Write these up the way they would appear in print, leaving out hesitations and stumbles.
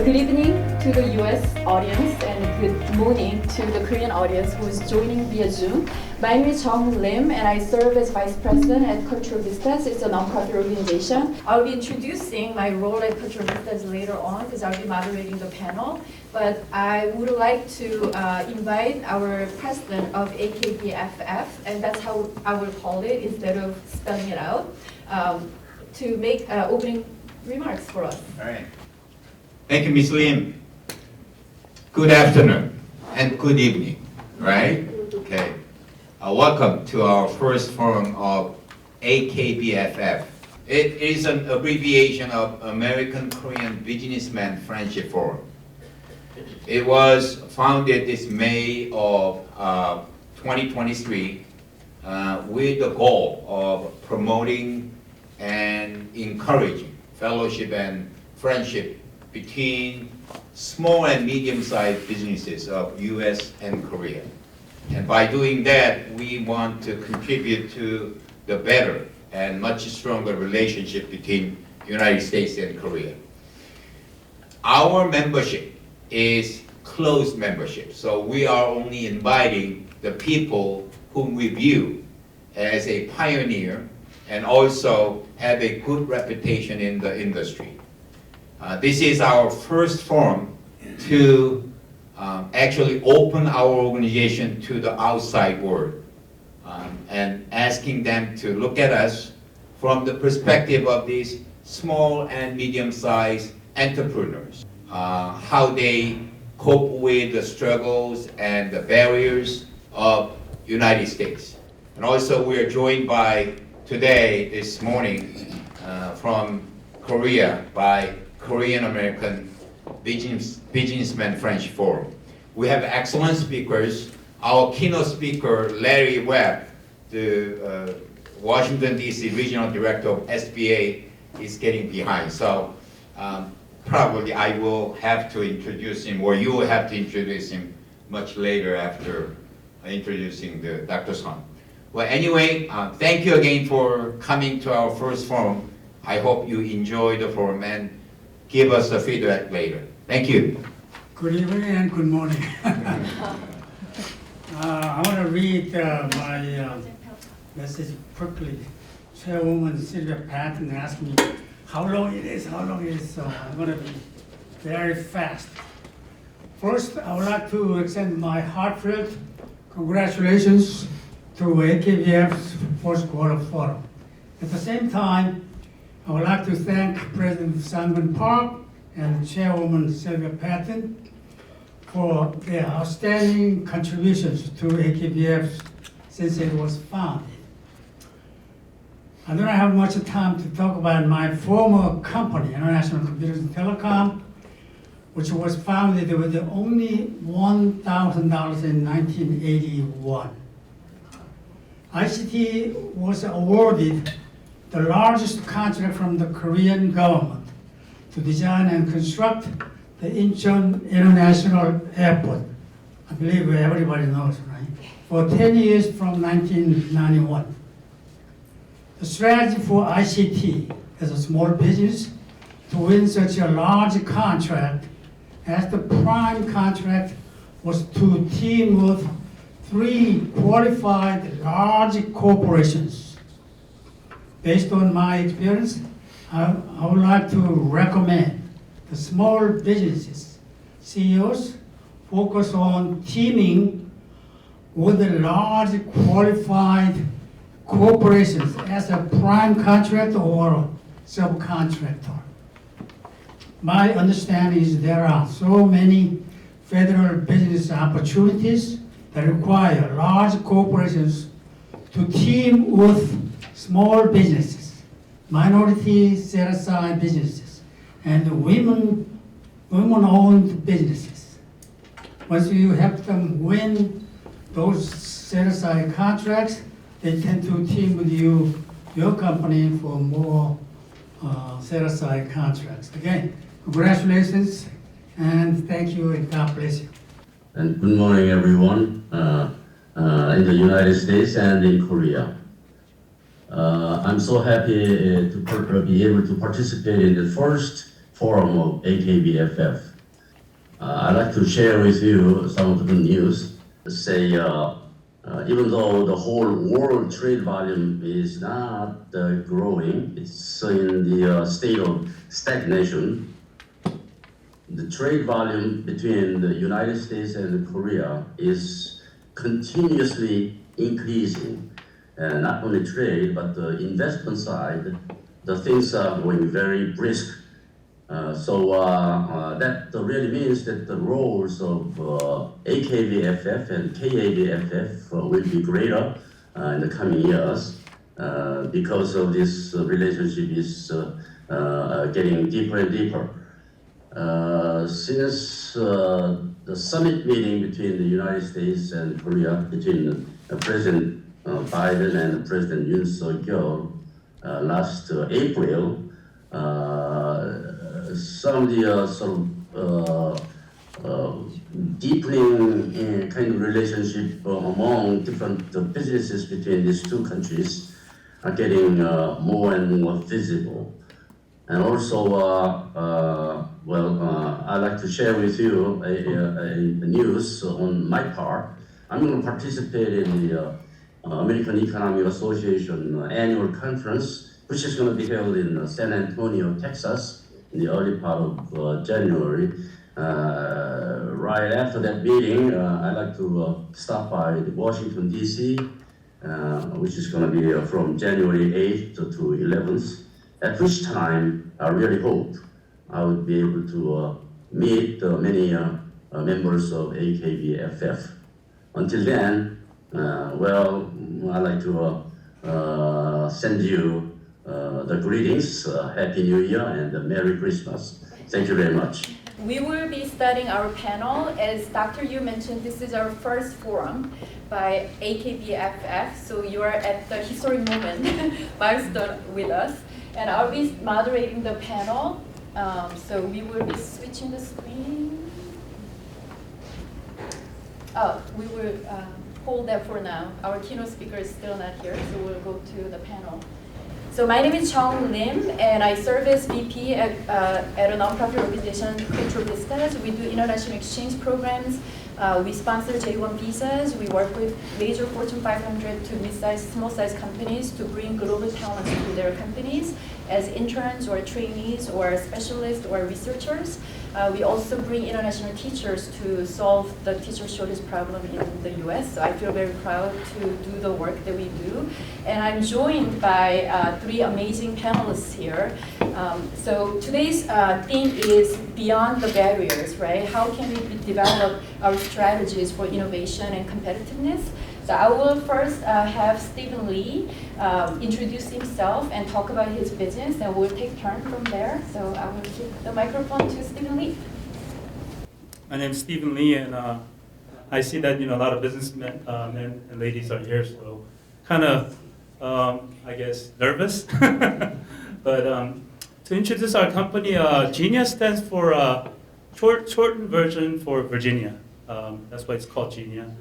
Good evening to the US audience and good morning to the Korean audience who is joining via Zoom. My name is Jung Lim and I serve as Vice President at Cultural Vistas. It's a non-profit organization. I'll be introducing my role at Cultural Vistas later on because I'll be moderating the panel. But I would like to invite our president of AKBFF, and that's how I will call it instead of spelling it out, to make opening remarks for us. All right. Thank you, Ms. Lim. Good afternoon and good evening, right? Okay. Welcome to our first forum of AKBFF. It is an abbreviation of American Korean Businessmen Friendship Forum. It was founded this May of 2023 with the goal of promoting and encouraging fellowship and friendship between small and medium-sized businesses of US and Korea. And by doing that, we want to contribute to the better and much stronger relationship between United States and Korea. Our membership is closed membership, so we are only inviting the people whom we view as a pioneer and also have a good reputation in the industry. This is our first forum to actually open our organization to the outside world and asking them to look at us from the perspective of these small and medium-sized entrepreneurs, how they cope with the struggles and the barriers of United States. And also we are joined by today, this morning, from Korea by Korean American Businessmen Friendship Forum. We have excellent speakers. Our keynote speaker, Larry Webb, the Washington DC Regional Director of SBA, is getting behind. So probably I will have to introduce him, or you will have to introduce him much later after introducing the Dr. Son. Well, anyway, thank you again for coming to our first forum. I hope you enjoy the forum and give us the feedback later. Thank you. Good evening and good morning. I want to read my message quickly. Chairwoman Sylvia Patton asked me how long it is, so I'm going to be very fast. First, I would like to extend my heartfelt congratulations to AKBF's first quarter forum. At the same time, I would like to thank President Sangwon Park and Chairwoman Sylvia Patton for their outstanding contributions to AKBF since it was founded. I don't have much time to talk about my former company, International Computers and Telecom, which was founded with only $1,000 in 1981. ICT was awarded the largest contract from the Korean government to design and construct the Incheon International Airport. I believe everybody knows, right? For 10 years from 1991. The strategy for ICT as a small business to win such a large contract as the prime contract was to team with 3 qualified large corporations. Based on my experience, I would like to recommend the small businesses, CEOs, focus on teaming with the large qualified corporations as a prime contractor or subcontractor. My understanding is there are so many federal business opportunities that require large corporations to team with small businesses, minority set-aside businesses, and women-owned businesses. Once you help them win those set-aside contracts, they tend to team with you, your company, for more set-aside contracts. Again, congratulations, and thank you, and God bless you. And good morning, everyone, in the United States and in Korea. I'm so happy to be able to participate in the first forum of AKBFF. I'd like to share with you some of the good news. Say, even though the whole world trade volume is not growing, it's in the state of stagnation. The trade volume between the United States and Korea is continuously increasing. Not only trade, but the investment side, the things are going very brisk. That really means that the roles of AKBFF and KABFF will be greater in the coming years because of this relationship is getting deeper and deeper. Since the summit meeting between the United States and Korea, between President Biden and President Yoon Suk-yeol last April, some of the deepening kind of relationship among different businesses between these two countries are getting more and more visible. And also, I'd like to share with you a news on my part. I'm going to participate in the American Economic Association annual conference, which is going to be held in San Antonio, Texas, in the early part of January. Right after that meeting, I'd like to stop by Washington, D.C., which is going to be from January 8th to 11th, at which time I really hope I would be able to meet many members of AKBFF. Until then, I'd like to send you the greetings, Happy New Year and Merry Christmas. Thank you very much. We will be starting our panel. As Dr. Yu mentioned, this is our first forum by AKBFF, so you are at the historic moment, milestone with us. And I'll be moderating the panel, so we will be switching the screen. We will hold that for now. Our keynote speaker is still not here, so we'll go to the panel. So my name is Chung Lim, and I serve as VP at a nonprofit organization, Cultural Vistas. We do international exchange programs. We sponsor J1 visas. We work with major Fortune 500 to mid-sized, small-sized companies to bring global talents to their companies as interns or trainees or specialists or researchers. We also bring international teachers to solve the teacher shortage problem in the US. So I feel very proud to do the work that we do. And I'm joined by three amazing panelists here. So today's theme is beyond the barriers, right? How can we develop our strategies for innovation and competitiveness? So I will first have Stephen Lee introduce himself and talk about his business, and we'll take turn from there. So I will give the microphone to Stephen Lee. My name is Stephen Lee, and I see that a lot of businessmen men and ladies are here, so kind of I guess nervous. But to introduce our company, GENIA stands for shortened version for Virginia. That's why it's called GENIA.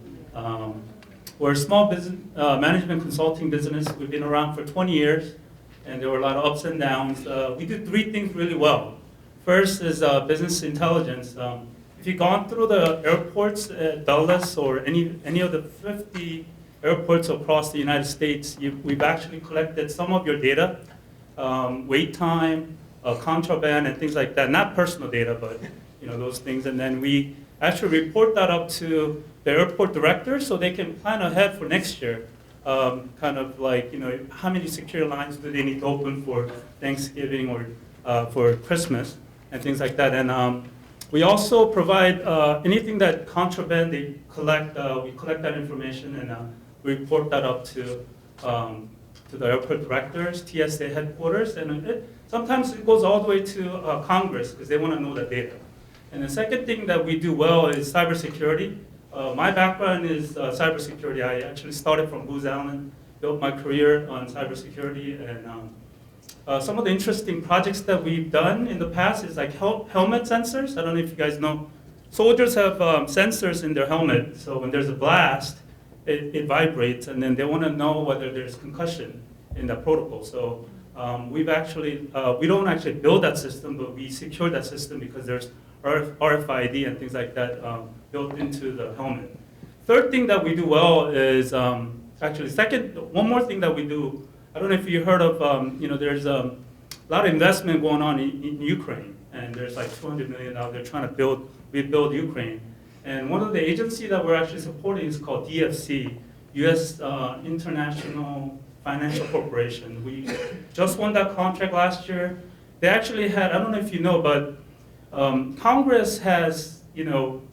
We're a small business management consulting business. We've been around for 20 years, and there were a lot of ups and downs. We do three things really well. First is business intelligence. If you've gone through the airports at Dulles or any of the 50 airports across the United States, we've actually collected some of your data, wait time, contraband, and things like that. Not personal data, but those things. And then we actually report that up to the airport directors so they can plan ahead for next year. Kind of like, how many security lines do they need to open for Thanksgiving or for Christmas and things like that. And we also provide anything that contraband they collect. We collect that information and report that up to the airport directors, TSA headquarters, and sometimes it goes all the way to Congress because they want to know the data. And the second thing that we do well is cybersecurity. My background is cybersecurity. I actually started from Booz Allen, built my career on cybersecurity, and some of the interesting projects that we've done in the past is like helmet sensors. I don't know if you guys know. Soldiers have sensors in their helmet, so when there's a blast, it vibrates, and then they want to know whether there's concussion in the protocol. So we've actually, we don't actually build that system, but we secure that system because there's RFID and things like that built into the helmet. Third thing that we do well is, actually one more thing that we do, I don't know if you heard of, there's a lot of investment going on in Ukraine, and there's like $200 million they're trying to rebuild Ukraine. And one of the agencies that we're actually supporting is called DFC, U.S. International Financial Corporation. We just won that contract last year. They actually had, I don't know if you know, but Congress has,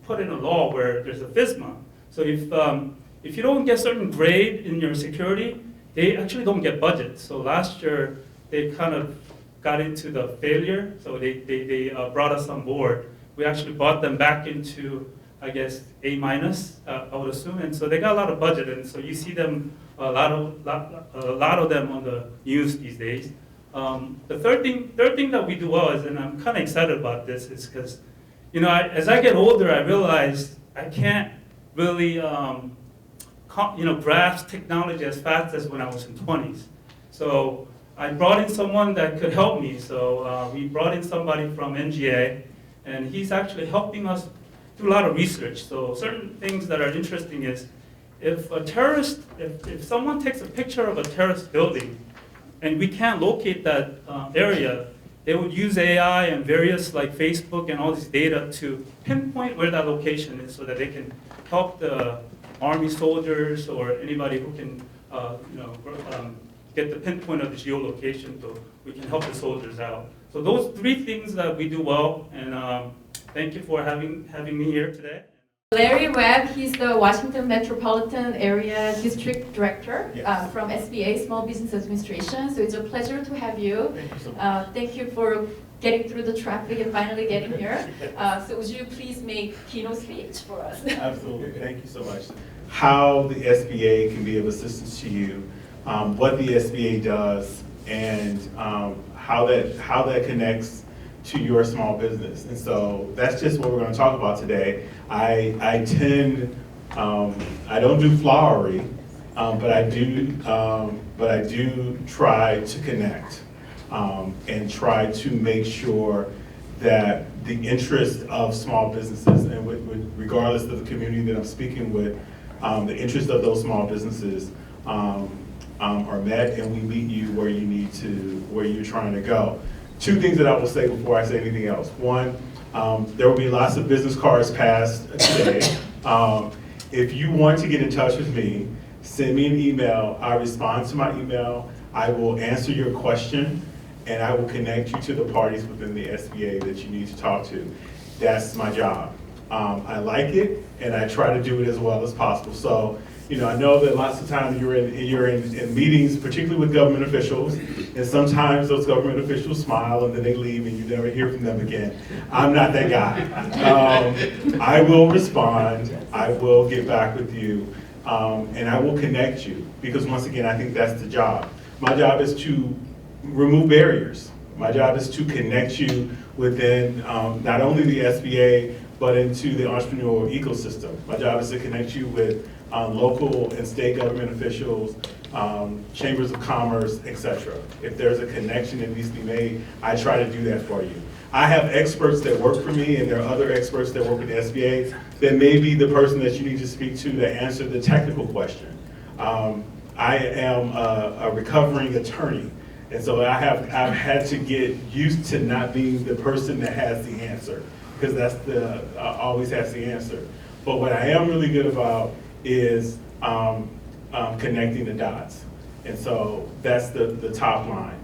put in a law where there's a FISMA. So if you don't get certain grade in your security, they actually don't get budget. So last year, they kind of got into the failure, so they brought us on board. We actually brought them back into, I guess, A-, I would assume, and so they got a lot of budget, and so you see them, a lot of them on the news these days. The third thing that we do well is, and I'm kind of excited about this, is because, as I get older, I realize I can't really, grasp technology as fast as when I was in 20s. So I brought in someone that could help me. So we brought in somebody from NGA, and he's actually helping us do a lot of research. So certain things that are interesting is, if someone takes a picture of a terrorist building, and we can't locate that area, they would use AI and various like Facebook and all this data to pinpoint where that location is, so that they can help the Army soldiers or anybody who can, get the pinpoint of the geolocation, so we can help the soldiers out. So those three things that we do well, and thank you for having me here today. Larry Webb, he's the Washington Metropolitan Area District Director from SBA, Small Business Administration. So it's a pleasure to have you. Thank you so much. Thank you for getting through the traffic and finally getting here. So would you please make keynote speech for us? Absolutely, thank you so much. How the SBA can be of assistance to you, what the SBA does, and how that connects to your small business. And so that's just what we're going to talk about today. I don't do flowery, but I do try to connect and try to make sure that the interest of small businesses, and regardless of the community that I'm speaking with, the interest of those small businesses are met, and we meet you where you're trying to go. Two things that I will say before I say anything else. One, there will be lots of business cards passed today. If you want to get in touch with me, send me an email. I respond to my email. I will answer your question, and I will connect you to the parties within the SBA that you need to talk to. That's my job. I like it, and I try to do it as well as possible. So, I know that lots of times you're in meetings, particularly with government officials, and sometimes those government officials smile and then they leave and you never hear from them again. I'm not that guy. I will respond, I will get back with you, and I will connect you, because once again, I think that's the job. My job is to remove barriers. My job is to connect you within not only the SBA, but into the entrepreneurial ecosystem. My job is to connect you with local and state government officials, chambers of commerce, etc. If there's a connection that needs to be made, I try to do that for you. I have experts that work for me, and there are other experts that work with the SBA that may be the person that you need to speak to answer the technical question. I am a recovering attorney, and so I've had to get used to not being the person that has the answer, because that's always has the answer. But what I am really good about is connecting the dots. And so that's the top line.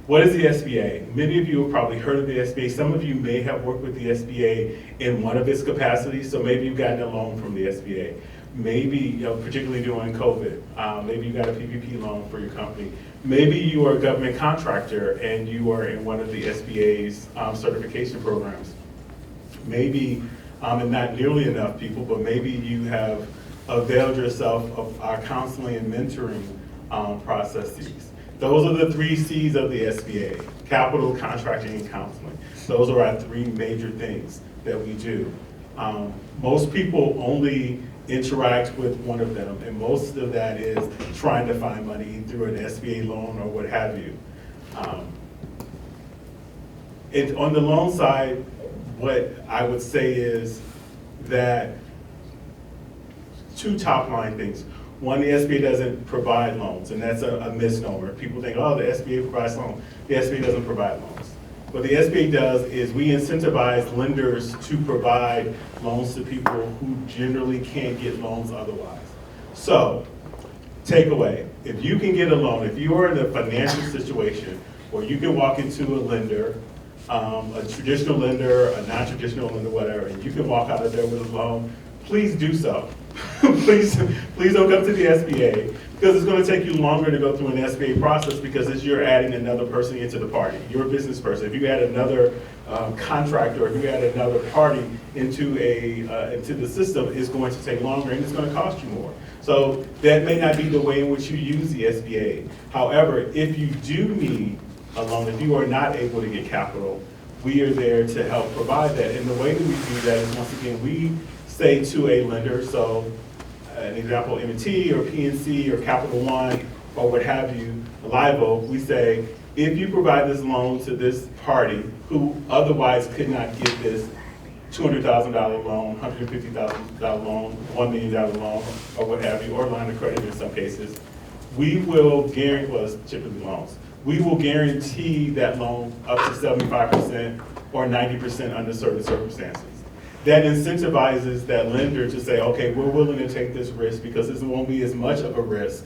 What is the SBA? Many of you have probably heard of the SBA. Some of you may have worked with the SBA in one of its capacities, so maybe you've gotten a loan from the SBA. Maybe, particularly during COVID, maybe you got a PPP loan for your company. Maybe you are a government contractor and you are in one of the SBA's certification programs. Maybe, and not nearly enough people, but maybe you have availed yourself of our counseling and mentoring processes. Those are the 3 C's of the SBA: capital, contracting, and counseling. Those are our 3 major things that we do. Most people only interact with one of them, and most of that is trying to find money through an SBA loan or what have you. On the loan side, what I would say is that two top line things. One, the SBA doesn't provide loans, and that's a misnomer. People think, oh, the SBA provides loans. The SBA doesn't provide loans. What the SBA does is we incentivize lenders to provide loans to people who generally can't get loans otherwise. So, takeaway, if you can get a loan, if you are in a financial situation where you can walk into a lender, a traditional lender, a non-traditional lender, whatever, and you can walk out of there with a loan, please do so. please don't come to the SBA, because it's going to take you longer to go through an SBA process, because as you're adding another person into the party. You're a business person. If you add another contractor, or if you add another party into the system, it's going to take longer and it's going to cost you more. So that may not be the way in which you use the SBA. However, if you do need a loan, if you are not able to get capital, we are there to help provide that. And the way that we do that is, once again, we say to a lender, so an example, M&T or PNC or Capital One or what have you, Live Oak, we say, if you provide this loan to this party who otherwise could not get this $200,000 loan, $150,000 loan, $1 million loan, or what have you, or line of credit in some cases, we will guarantee, well, it's typically loans, we will guarantee that loan up to 75% or 90% under certain circumstances. That incentivizes that lender to say, okay, we're willing to take this risk because this won't be as much of a risk,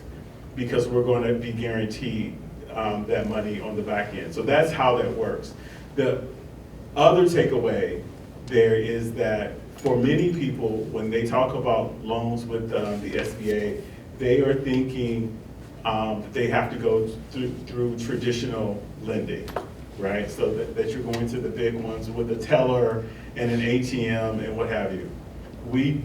because we're going to be guaranteed that money on the back end. So that's how that works. The other takeaway there is that for many people, when they talk about loans with the SBA, they are thinking that they have to go through traditional lending, right? So that you're going to the big ones with a teller and an ATM and what have you. We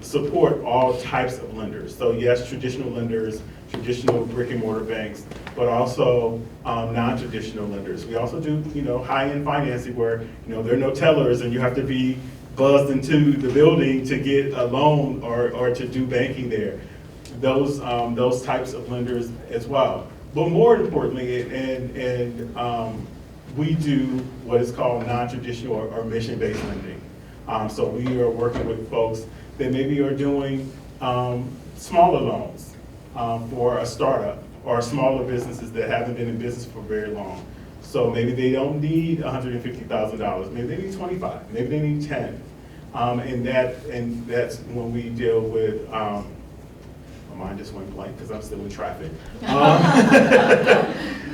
support all types of lenders. So yes, traditional lenders, traditional brick and mortar banks, but also non-traditional lenders. We also do, high-end financing where, there are no tellers and you have to be buzzed into the building to get a loan or to do banking there. Those types of lenders as well. But more importantly, we do what is called non-traditional or mission-based lending. So we are working with folks that maybe are doing smaller loans for a startup or smaller businesses that haven't been in business for very long. So maybe they don't need $150,000. Maybe they need 25. Maybe they need 10. And that's when we deal with. My mind just went blank because I'm still in traffic.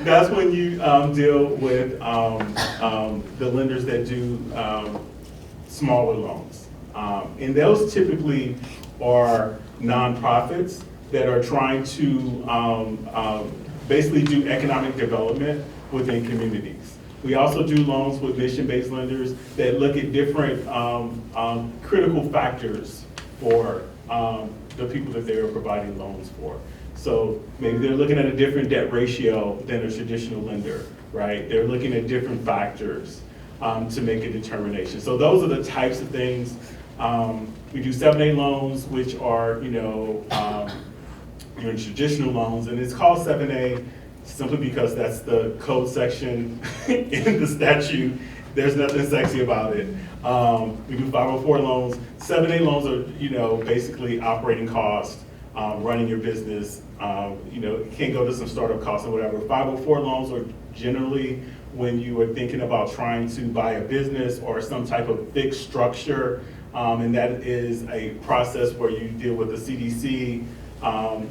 That's when you deal with the lenders that do smaller loans. And those typically are nonprofits that are trying to basically do economic development within communities. We also do loans with mission-based lenders that look at different critical factors for the people that they are providing loans for. So maybe they're looking at a different debt ratio than a traditional lender, right? They're looking at different factors to make a determination. So those are the types of things. We do 7A loans, which are, your traditional loans, and it's called 7A simply because that's the code section in the statute. There's nothing sexy about it. We do 504 loans. 7A loans are, basically operating costs, running your business. You can't go to some startup costs or whatever. 504 loans are generally when you are thinking about trying to buy a business or some type of fixed structure, and that is a process where you deal with the CDC.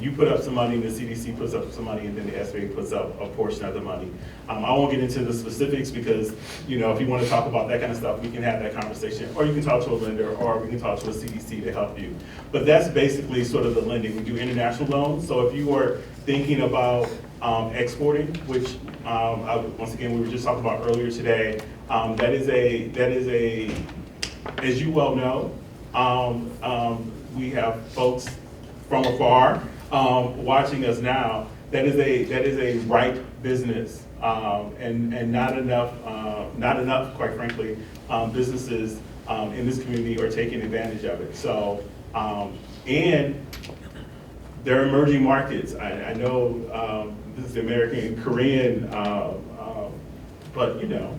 You put up some money, and the CDC puts up some money, and then the SBA puts up a portion of the money. I won't get into the specifics because, if you want to talk about that kind of stuff, we can have that conversation, or you can talk to a lender, or we can talk to a CDC to help you. But that's basically sort of the lending. We do international loans. So if you are thinking about exporting, which once again we were just talking about earlier today, that is a, as you well know, we have folks from afar watching us now. That is a ripe business, and not enough, quite frankly, businesses in this community are taking advantage of it. So And there are emerging markets. I know this is the American and Korean, but you know,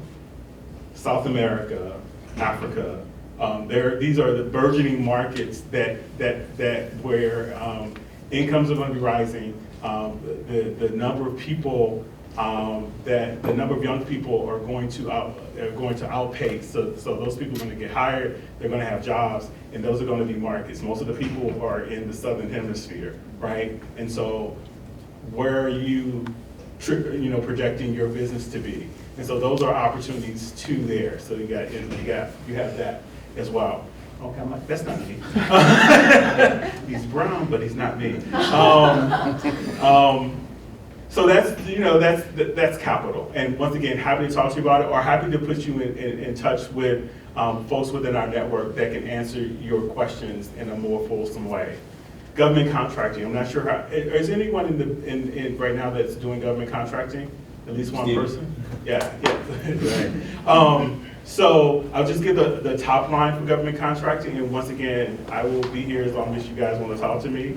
South America, Africa. These are the burgeoning markets that where incomes are going to be rising. The number of people the number of young people are going to outpace. So those people are going to get hired. They're going to have jobs, and those are going to be markets. Most of the people are in the southern hemisphere, right? And so, where are you, projecting your business to be? And so those are opportunities too there. So you have that as well. Okay, I'm like, that's not me. He's brown, but he's not me. So that's capital. And once again, happy to talk to you about it, or happy to put you in touch with folks within our network that can answer your questions in a more fulsome way. Government contracting. I'm not sure how. Is anyone in right now that's doing government contracting? At least one person? Yeah. Right. So I'll just give the top line for government contracting, and once again, I will be here as long as you guys want to talk to me.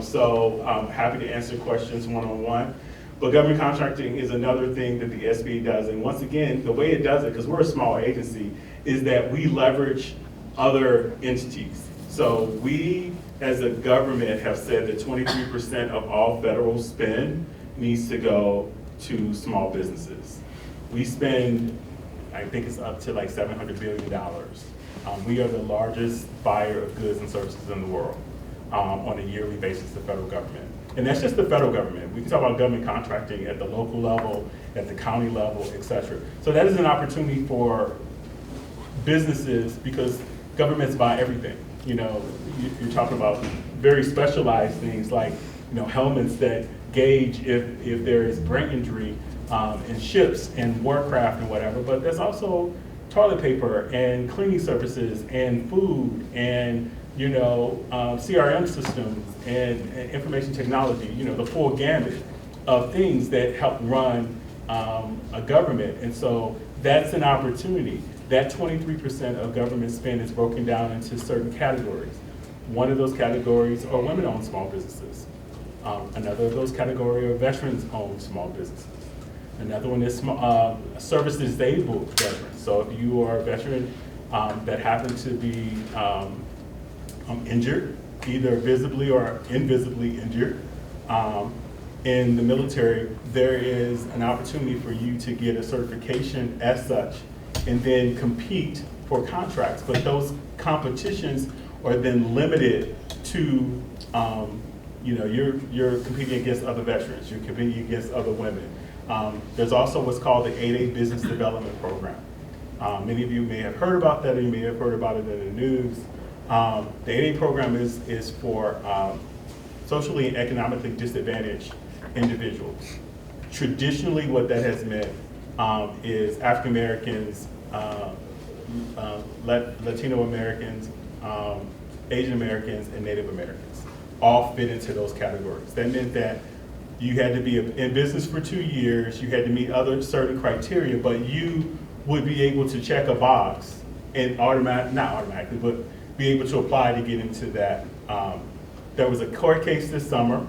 So I'm happy to answer questions one-on-one. But government contracting is another thing that the SBA does, and once again, the way it does it, because we're a small agency, is that we leverage other entities. So we, as a government, have said that 23% of all federal spend needs to go to small businesses. We spend, I think it's up to like $700 billion. We are the largest buyer of goods and services in the world on a yearly basis, the federal government. And that's just the federal government. We can talk about government contracting at the local level, at the county level, et cetera. So that is an opportunity for businesses, because governments buy everything. You're talking about very specialized things like, helmets that gauge if there is brain injury in ships and warcraft and whatever, but there's also toilet paper and cleaning services and food and CRM systems and information technology, the full gamut of things that help run a government. And so that's an opportunity. That 23% of government spend is broken down into certain categories. One of those categories are women-owned small businesses. Another of those categories are veterans-owned small businesses. Another one is service-disabled veterans. So if you are a veteran that happen to be injured, either visibly or invisibly injured, in the military, there is an opportunity for you to get a certification as such and then compete for contracts. But those competitions are then limited to, you're competing against other veterans, you're competing against other women. There's also what's called the 8A Business Development Program. Many of you may have heard about that, or you may have heard about it in the news. The 8A program is for socially and economically disadvantaged individuals. Traditionally, what that has meant is African Americans, Latino Americans, Asian Americans, and Native Americans all fit into those categories. That meant that you had to be in business for 2 years, you had to meet other certain criteria, but you would be able to check a box and not automatically, but be able to apply to get into that. There was a court case this summer.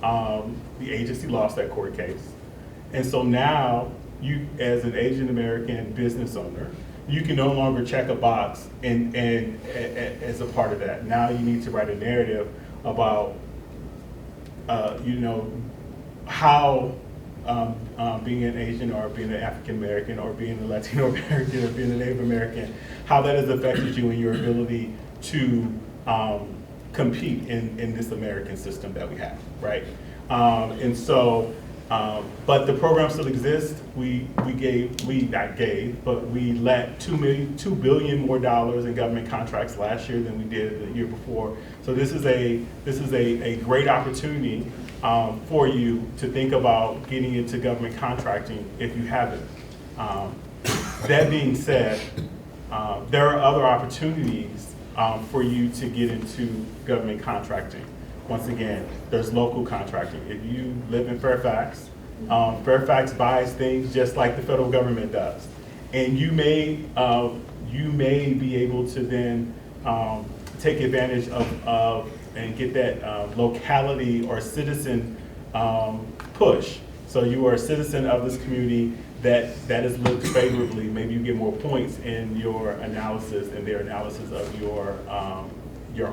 The agency lost that court case. And so now, you, as an Asian American business owner, you can no longer check a box and as a part of that. Now you need to write a narrative about, how being an Asian or being an African American or being a Latino American or being a Native American, how that has affected you in your ability to compete in this American system that we have, right? But the program still exists. We let $2 billion more in government contracts last year than we did the year before. So this is a great opportunity for you to think about getting into government contracting if you haven't. That being said, there are other opportunities for you to get into government contracting. Once again, there's local contracting. If you live in Fairfax, Fairfax buys things just like the federal government does. And you may be able to then take advantage of and get that locality or citizen push. So you are a citizen of this community that is looked favorably. Maybe you get more points in your analysis and their analysis of your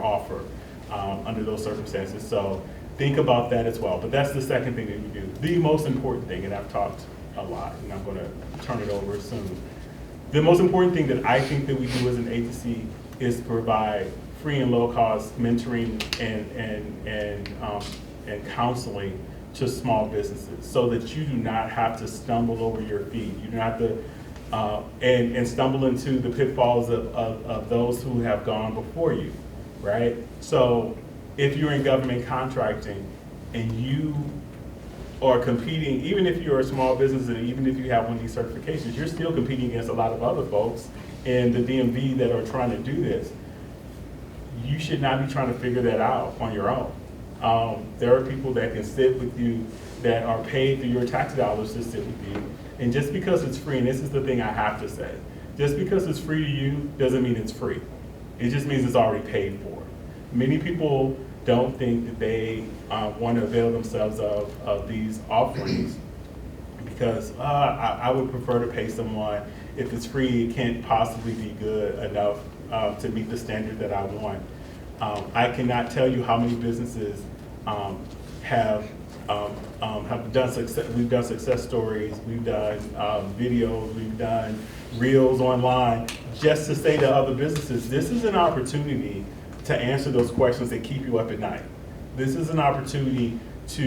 offer under those circumstances. So think about that as well. But that's the second thing that you do. The most important thing, and I've talked a lot, and I'm going to turn it over soon. The most important thing that I think that we do as an agency is provide free and low-cost mentoring and counseling to small businesses, so that you do not have to stumble over your feet. You do not have to and stumble into the pitfalls of those who have gone before you, right? So if you're in government contracting and you are competing, even if you're a small business and even if you have one of these certifications, you're still competing against a lot of other folks in the DMV that are trying to do this. You should not be trying to figure that out on your own. There are people that can sit with you that are paid through your tax dollars to sit with you. And just because it's free, and this is the thing I have to say, just because it's free to you doesn't mean it's free. It just means it's already paid for. Many people don't think that they want to avail themselves of these offerings because I would prefer to pay someone. If it's free, it can't possibly be good enough to meet the standard that I want. I cannot tell you how many businesses have done success. We've done success stories, we've done videos, we've done reels online, just to say to other businesses, this is an opportunity to answer those questions that keep you up at night. This is an opportunity to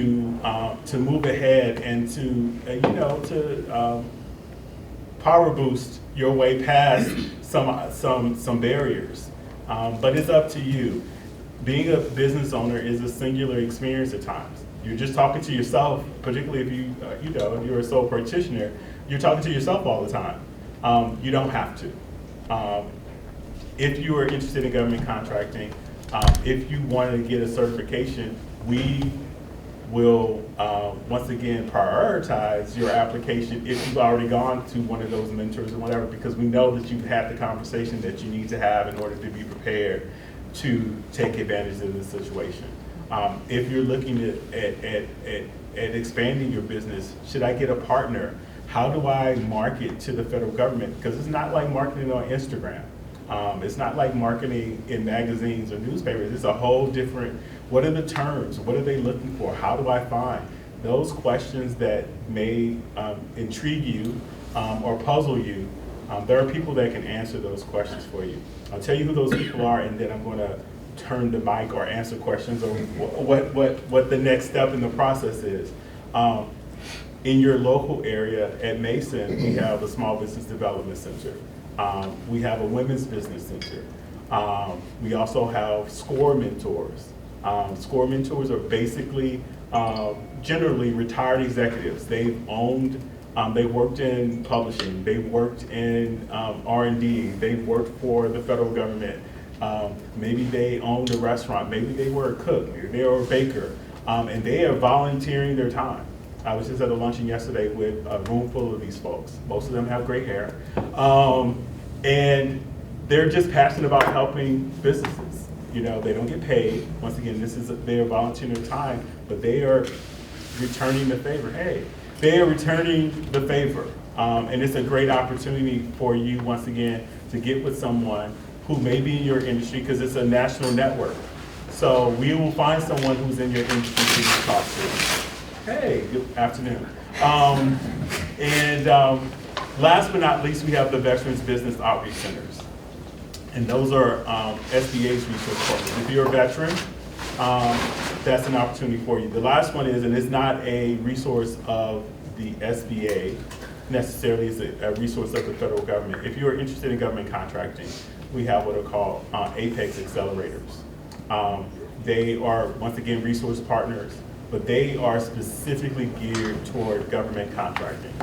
move ahead and to power boost your way past some barriers. But it's up to you. Being a business owner is a singular experience at times. You're just talking to yourself, particularly if if you're a sole practitioner, you're talking to yourself all the time. You don't have to. If you are interested in government contracting, if you want to get a certification, we will once again prioritize your application if you've already gone to one of those mentors or whatever, because we know that you've had the conversation that you need to have in order to be prepared to take advantage of the situation. If you're looking at expanding your business, should I get a partner? How do I market to the federal government? Because it's not like marketing on Instagram. It's not like marketing in magazines or newspapers. It's a whole different, what are the terms? What are they looking for? How do I find? Those questions that may intrigue you or puzzle you, there are people that can answer those questions for you. I'll tell you who those people are, and then I'm going to turn the mic or answer questions or what the next step in the process is. In your local area at Mason, we have a small business development center. We have a women's business center. We also have SCORE mentors. SCORE mentors are basically generally retired executives. They've owned, they worked in publishing, they worked in R&D, they've worked for the federal government. Maybe they owned a restaurant, maybe they were a cook, maybe they were a baker, and they are volunteering their time. I was just at a luncheon yesterday with a room full of these folks. Most of them have gray hair. And they're just passionate about helping businesses. You know, they don't get paid. Once again, they are volunteering their time, but they are returning the favor. Hey, they are returning the favor. And it's a great opportunity for you, once again, to get with someone who may be in your industry, because it's a national network. So we will find someone who's in your industry to talk to. Hey, good afternoon. Last but not least, we have the Veterans Business Outreach Centers. And those are SBA's resource partners. If you're a veteran, that's an opportunity for you. The last one is, and it's not a resource of the SBA necessarily, it's a resource of the federal government. If you're interested in government contracting, we have what are called Apex accelerators. They are, once again, resource partners, but they are specifically geared toward government contracting.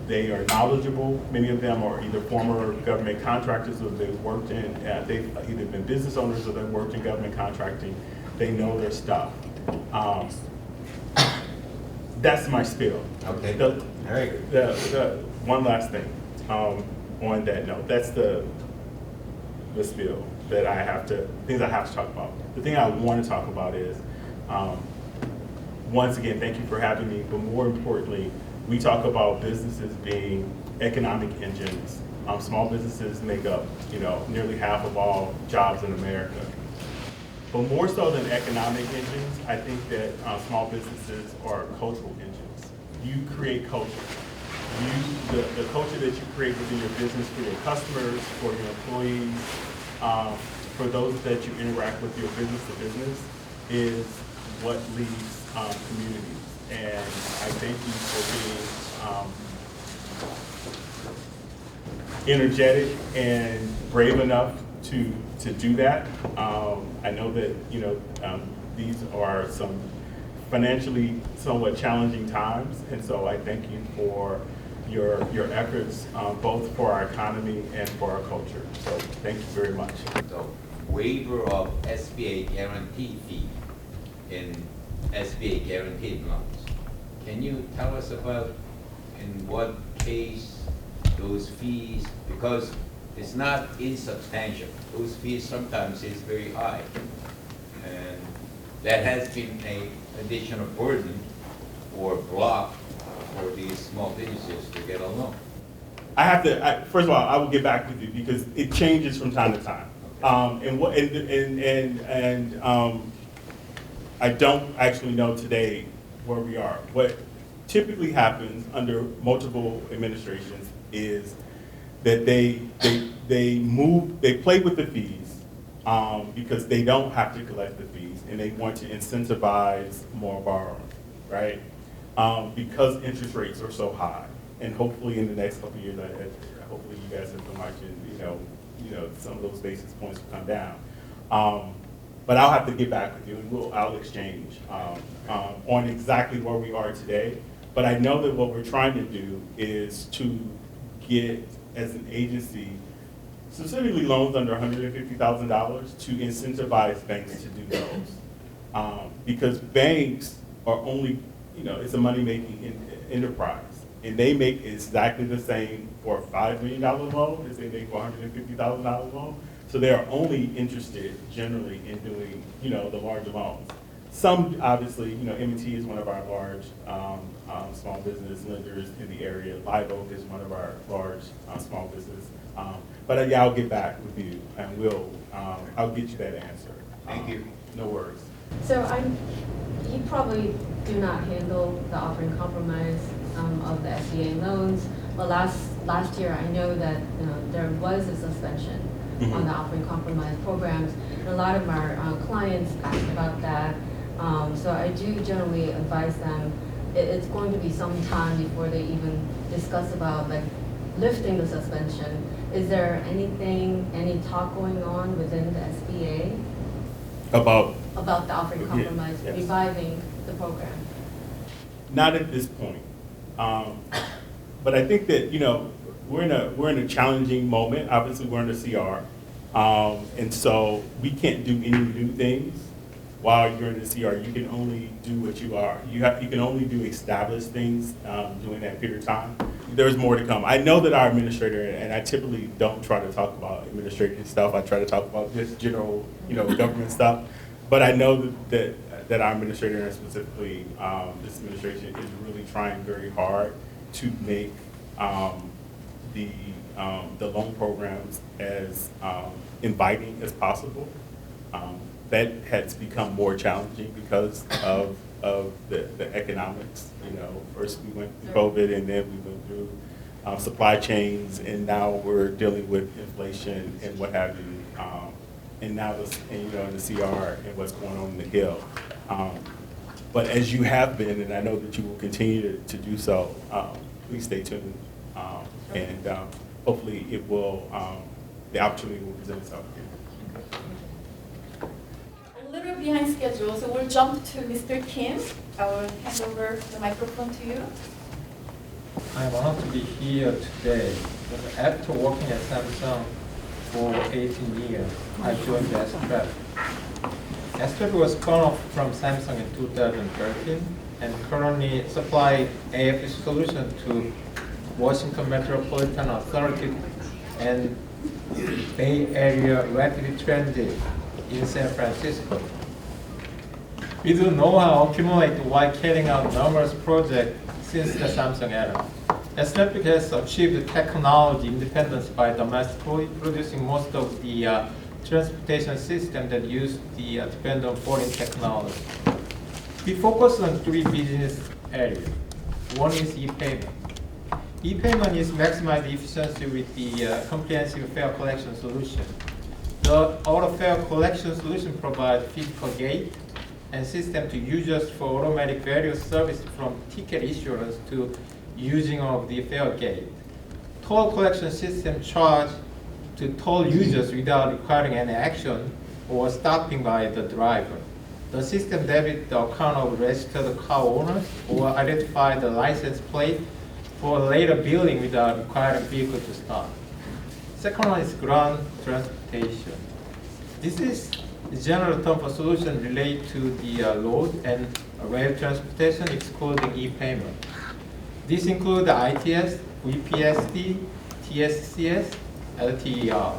They are knowledgeable. Many of them are either former government contractors, or they've worked in, they've either been business owners or they've worked in government contracting. They know their stuff. That's my spiel. Okay. One last thing on that note. That's the spiel. that I have to talk about. The thing I want to talk about is, once again, thank you for having me, but more importantly, we talk about businesses being economic engines. Small businesses make up, nearly half of all jobs in America. But more so than economic engines, I think that small businesses are cultural engines. You create culture. The culture that you create within your business for your customers, for your employees, for those that you interact with, your business to business, is what leads communities. And I thank you for being energetic and brave enough to do that. I know that these are some financially somewhat challenging times, and so I thank you for your efforts, both for our economy and for our culture. So thank you very much. The waiver of SBA guarantee fee in SBA guaranteed loans. Can you tell us about in what case those fees, because it's not insubstantial. Those fees sometimes is very high. And that has been an additional burden or block for these small businesses to get a loan. First of all, I will get back with you because it changes from time to time. I don't actually know today where we are. What typically happens under multiple administrations is that they play with the fees because they don't have to collect the fees and they want to incentivize more borrowing, right? Because interest rates are so high, and hopefully in the next couple of years, hopefully you guys have been watching, some of those basis points will come down. But I'll have to get back with you, and I'll exchange on exactly where we are today. But I know that what we're trying to do is to get, as an agency, specifically loans under $150,000 to incentivize banks to do those. Because banks are only, it's a money-making enterprise. And they make exactly the same for a $5 million loan as they make for a $150,000 loan. So they're only interested generally in doing, the larger loans. Some, obviously, M&T is one of our large small business lenders in the area. Live Oak is one of our large small business. But yeah, I'll get back with you, and I'll get you that answer. Thank you. No worries. So you probably do not handle the offering compromise of the SBA loans, but last year I know that there was a suspension on the offering compromise programs, and a lot of our clients asked about that. So I do generally advise them it's going to be some time before they even discuss about lifting the suspension. Is there any talk going on within the SBA About the offering compromise, yes. reviving the program? Not at this point. But I think that, we're in a challenging moment. Obviously, we're in a CR. And so we can't do any new things while you're in the CR. You can only do what you are. You can only do established things during that period of time. There's more to come. I know that our administrator, and I typically don't try to talk about administrative stuff. I try to talk about just general, government stuff. But I know that our administrator, and specifically this administration, is really trying very hard to make the loan programs as inviting as possible. That has become more challenging because of the economics. First we went through COVID, and then we went through supply chains, and now we're dealing with inflation and what have you. And now in the CR and what's going on in the Hill. But as you have been, and I know that you will continue to do so, please stay tuned. And hopefully it will, the opportunity will present itself again. A little behind schedule, so we'll jump to Mr. Kim. I will hand over the microphone to you. I'm honored to be here today. After working at Samsung for 18 years, I joined STRAP. STRAP was spun off from Samsung in 2013 and currently supply AFF solution to Washington Metropolitan Authority and Bay Area rapidly trended in San Francisco. We do know-how accumulated while carrying out numerous projects since the Samsung era. SNAP has achieved technology independence by domestically producing most of the transportation system that use the depend on foreign technology. We focus on 3 business areas. One is e-payment. E-payment is maximize efficiency with the comprehensive fare collection solution. The auto fare collection solution provides physical gate and system to users for automatic various services from ticket issuance to using of the fare gate. Toll collection system charge to toll users without requiring any action or stopping by the driver. The system debit the account of registered car owners or identify the license plate for later billing without requiring vehicle to stop. Second one is ground transportation. This is the general term for solution related to the road and rail transportation excluding e-payment. These include the ITS, VPSD, TSCS, LTER.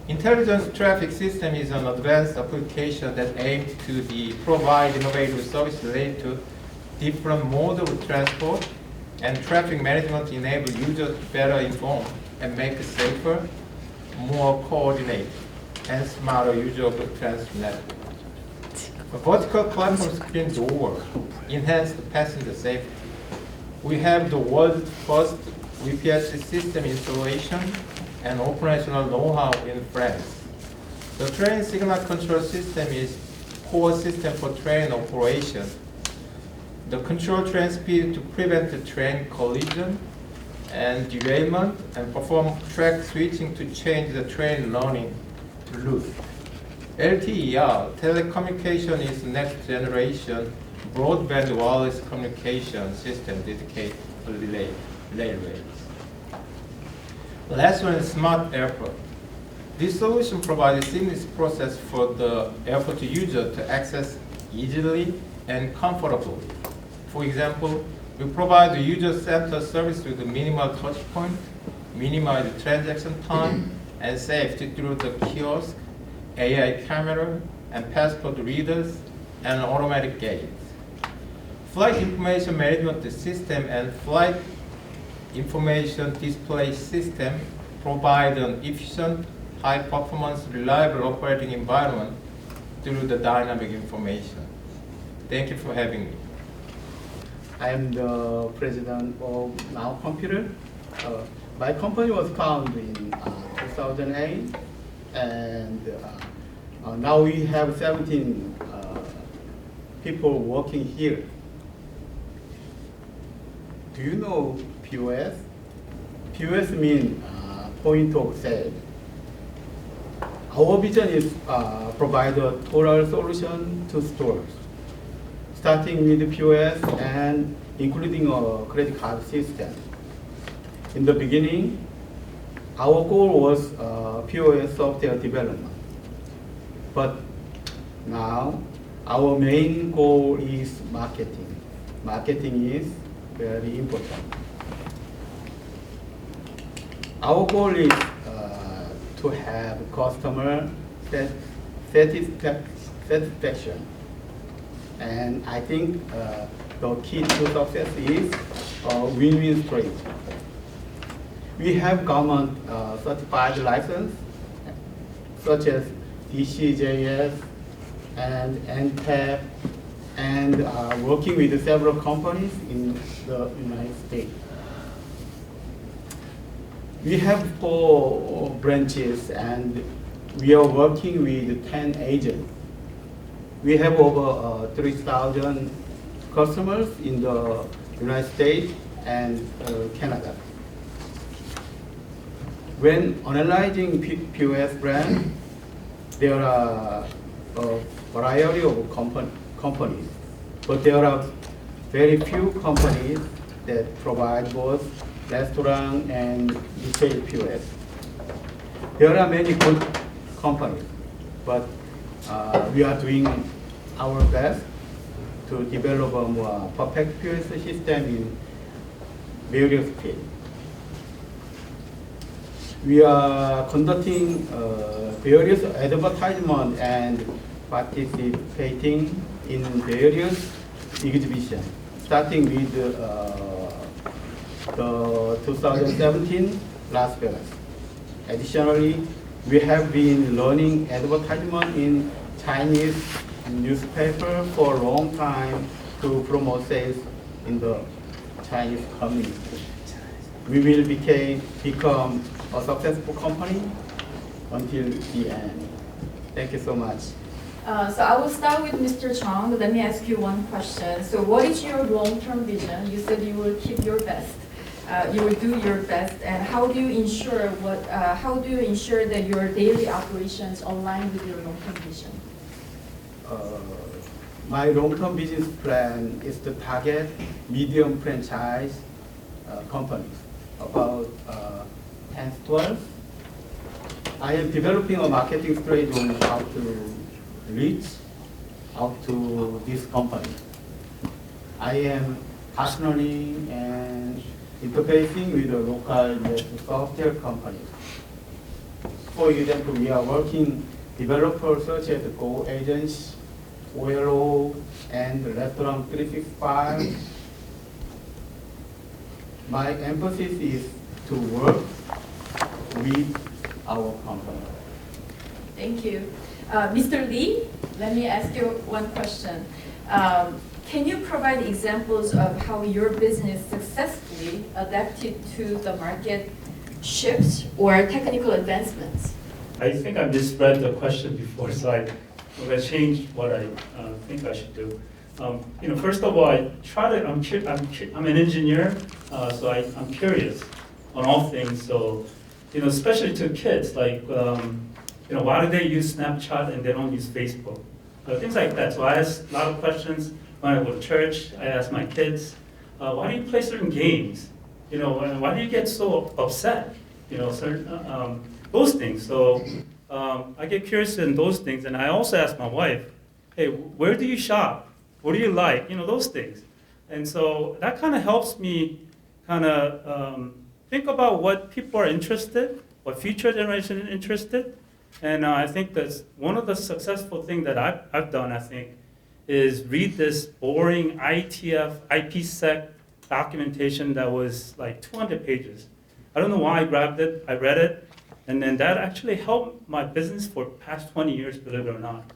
Intelligence traffic system is an advanced application that aims to provide innovative services related to different modes of transport and traffic management enable users to better inform and make safer, more coordinated, and smarter use of the transit network. A vertical platform screen door enhances the passenger safety. We have the world's first VPS system installation and operational know-how in France. The train signal control system is core system for train operation. The control train speed to prevent the train collision and derailment and perform track switching to change the train running route. LTER, telecommunication, is next generation broadband wireless communication system dedicated to relay rails. Last one is smart airport. This solution provides a seamless process for the airport user to access easily and comfortably. For example, we provide the user-centered service with a minimal touch point, minimize the transaction time, and safety through the kiosk, AI camera, and passport readers, and automatic gates. Flight information management system and flight information display system provide an efficient, high-performance, reliable operating environment through the dynamic information. Thank you for having me. I am the president of Now Computer. My company was founded in 2008, and now we have 17 people working here. Do you know POS? POS means point of sale. Our vision is provide a total solution to stores, starting with POS and including a credit card system. In the beginning, our goal was POS software development. But now, our main goal is marketing. Marketing is very important. Our goal is to have customer satisfaction. And I think the key to success is a win-win strategy. We have government certified license, such as DCJS and NTAP, and working with several companies in the United States. We have 4 branches, and we are working with 10 agents. We have over 3,000 customers in the United States and Canada. When analyzing POS brand, there are a variety of companies, but there are very few companies that provide both restaurant and retail POS. There are many good companies, but we are doing our best to develop a more perfect POS system in various fields. We are conducting various advertisement and participating in various exhibitions, starting with the 2017 Las Vegas. Additionally, we have been learning advertisement in Chinese newspaper for a long time to promote sales in the Chinese community. We will become a successful company until the end. Thank you so much. So I will start with Mr. Chong. Let me ask you one question. So what is your long-term vision? You said you will keep your best. You will do your best. And how do you ensure that your daily operations align with your long-term vision? My long-term business plan is to target medium franchise companies, about 10 to 12. I am developing a marketing strategy on how to reach out to this company. I am partnering and interfacing with the local software companies. For example, we are working developers such as Go Agents, OLO, and Restaurant 365. My emphasis is to work with our company. Thank you. Mr. Lee, let me ask you one question. Can you provide examples of how your business successfully adapted to the market shifts or technical advancements? I think I misread the question before, so I'm going to change what I think I should do. First of all, I'm an engineer, so I'm curious on all things. So, especially to kids, like, why do they use Snapchat and they don't use Facebook? Things like that. So I ask a lot of questions when I go to church. I ask my kids, why do you play certain games? Why do you get so upset? Certain those things. So I get curious in those things, and I also ask my wife, hey, where do you shop? What do you like? Those things. And so that kind of helps me think about what people are interested, what future generation is interested. And I think that's one of the successful things that I've done, I think, is read this boring IPsec documentation that was like 200 pages. I don't know why I grabbed it. I read it. And then that actually helped my business for past 20 years, believe it or not.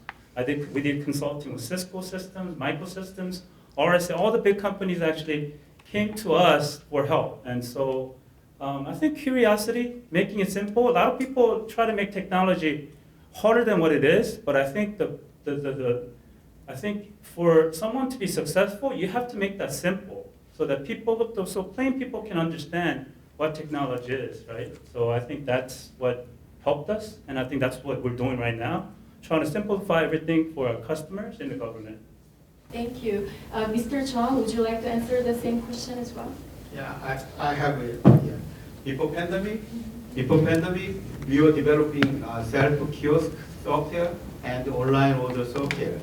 We did consulting with Cisco Systems, Microsystems, RSA. All the big companies actually came to us for help. And so I think curiosity, making it simple. A lot of people try to make technology harder than what it is, but I think I think for someone to be successful, you have to make that simple so that plain people can understand what technology is, right? So I think that's what helped us, and I think that's what we're doing right now, trying to simplify everything for our customers and the government. Thank you. Mr. Chong, would you like to answer the same question as well? Yeah, I have it. Yeah. Before pandemic, we were developing self-kiosk software and online order software.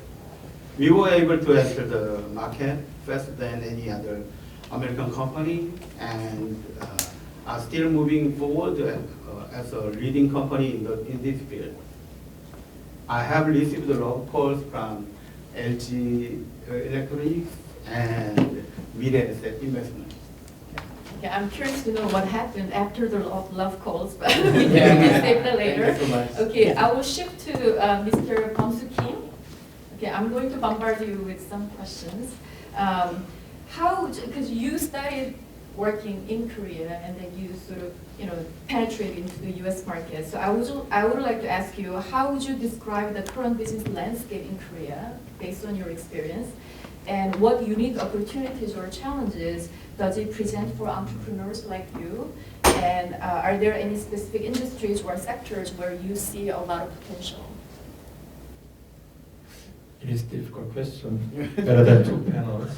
We were able to enter the market faster than any other American company, and are still moving forward as a leading company in this field. I have received a lot of calls from LG Electronics and Mirae Asset Investment. Yeah, I'm curious to know what happened after the love calls, but we can save that later. Thank you so much. Okay, I will shift to Mr. Bong Soo Kim. Okay, I'm going to bombard you with some questions. Because you started working in Korea and then you sort of, penetrated into the U.S. market. So I would like to ask you, how would you describe the current business landscape in Korea based on your experience? And what unique opportunities or challenges does it present for entrepreneurs like you? And are there any specific industries or sectors where you see a lot of potential? It is a difficult question. Better than two panels.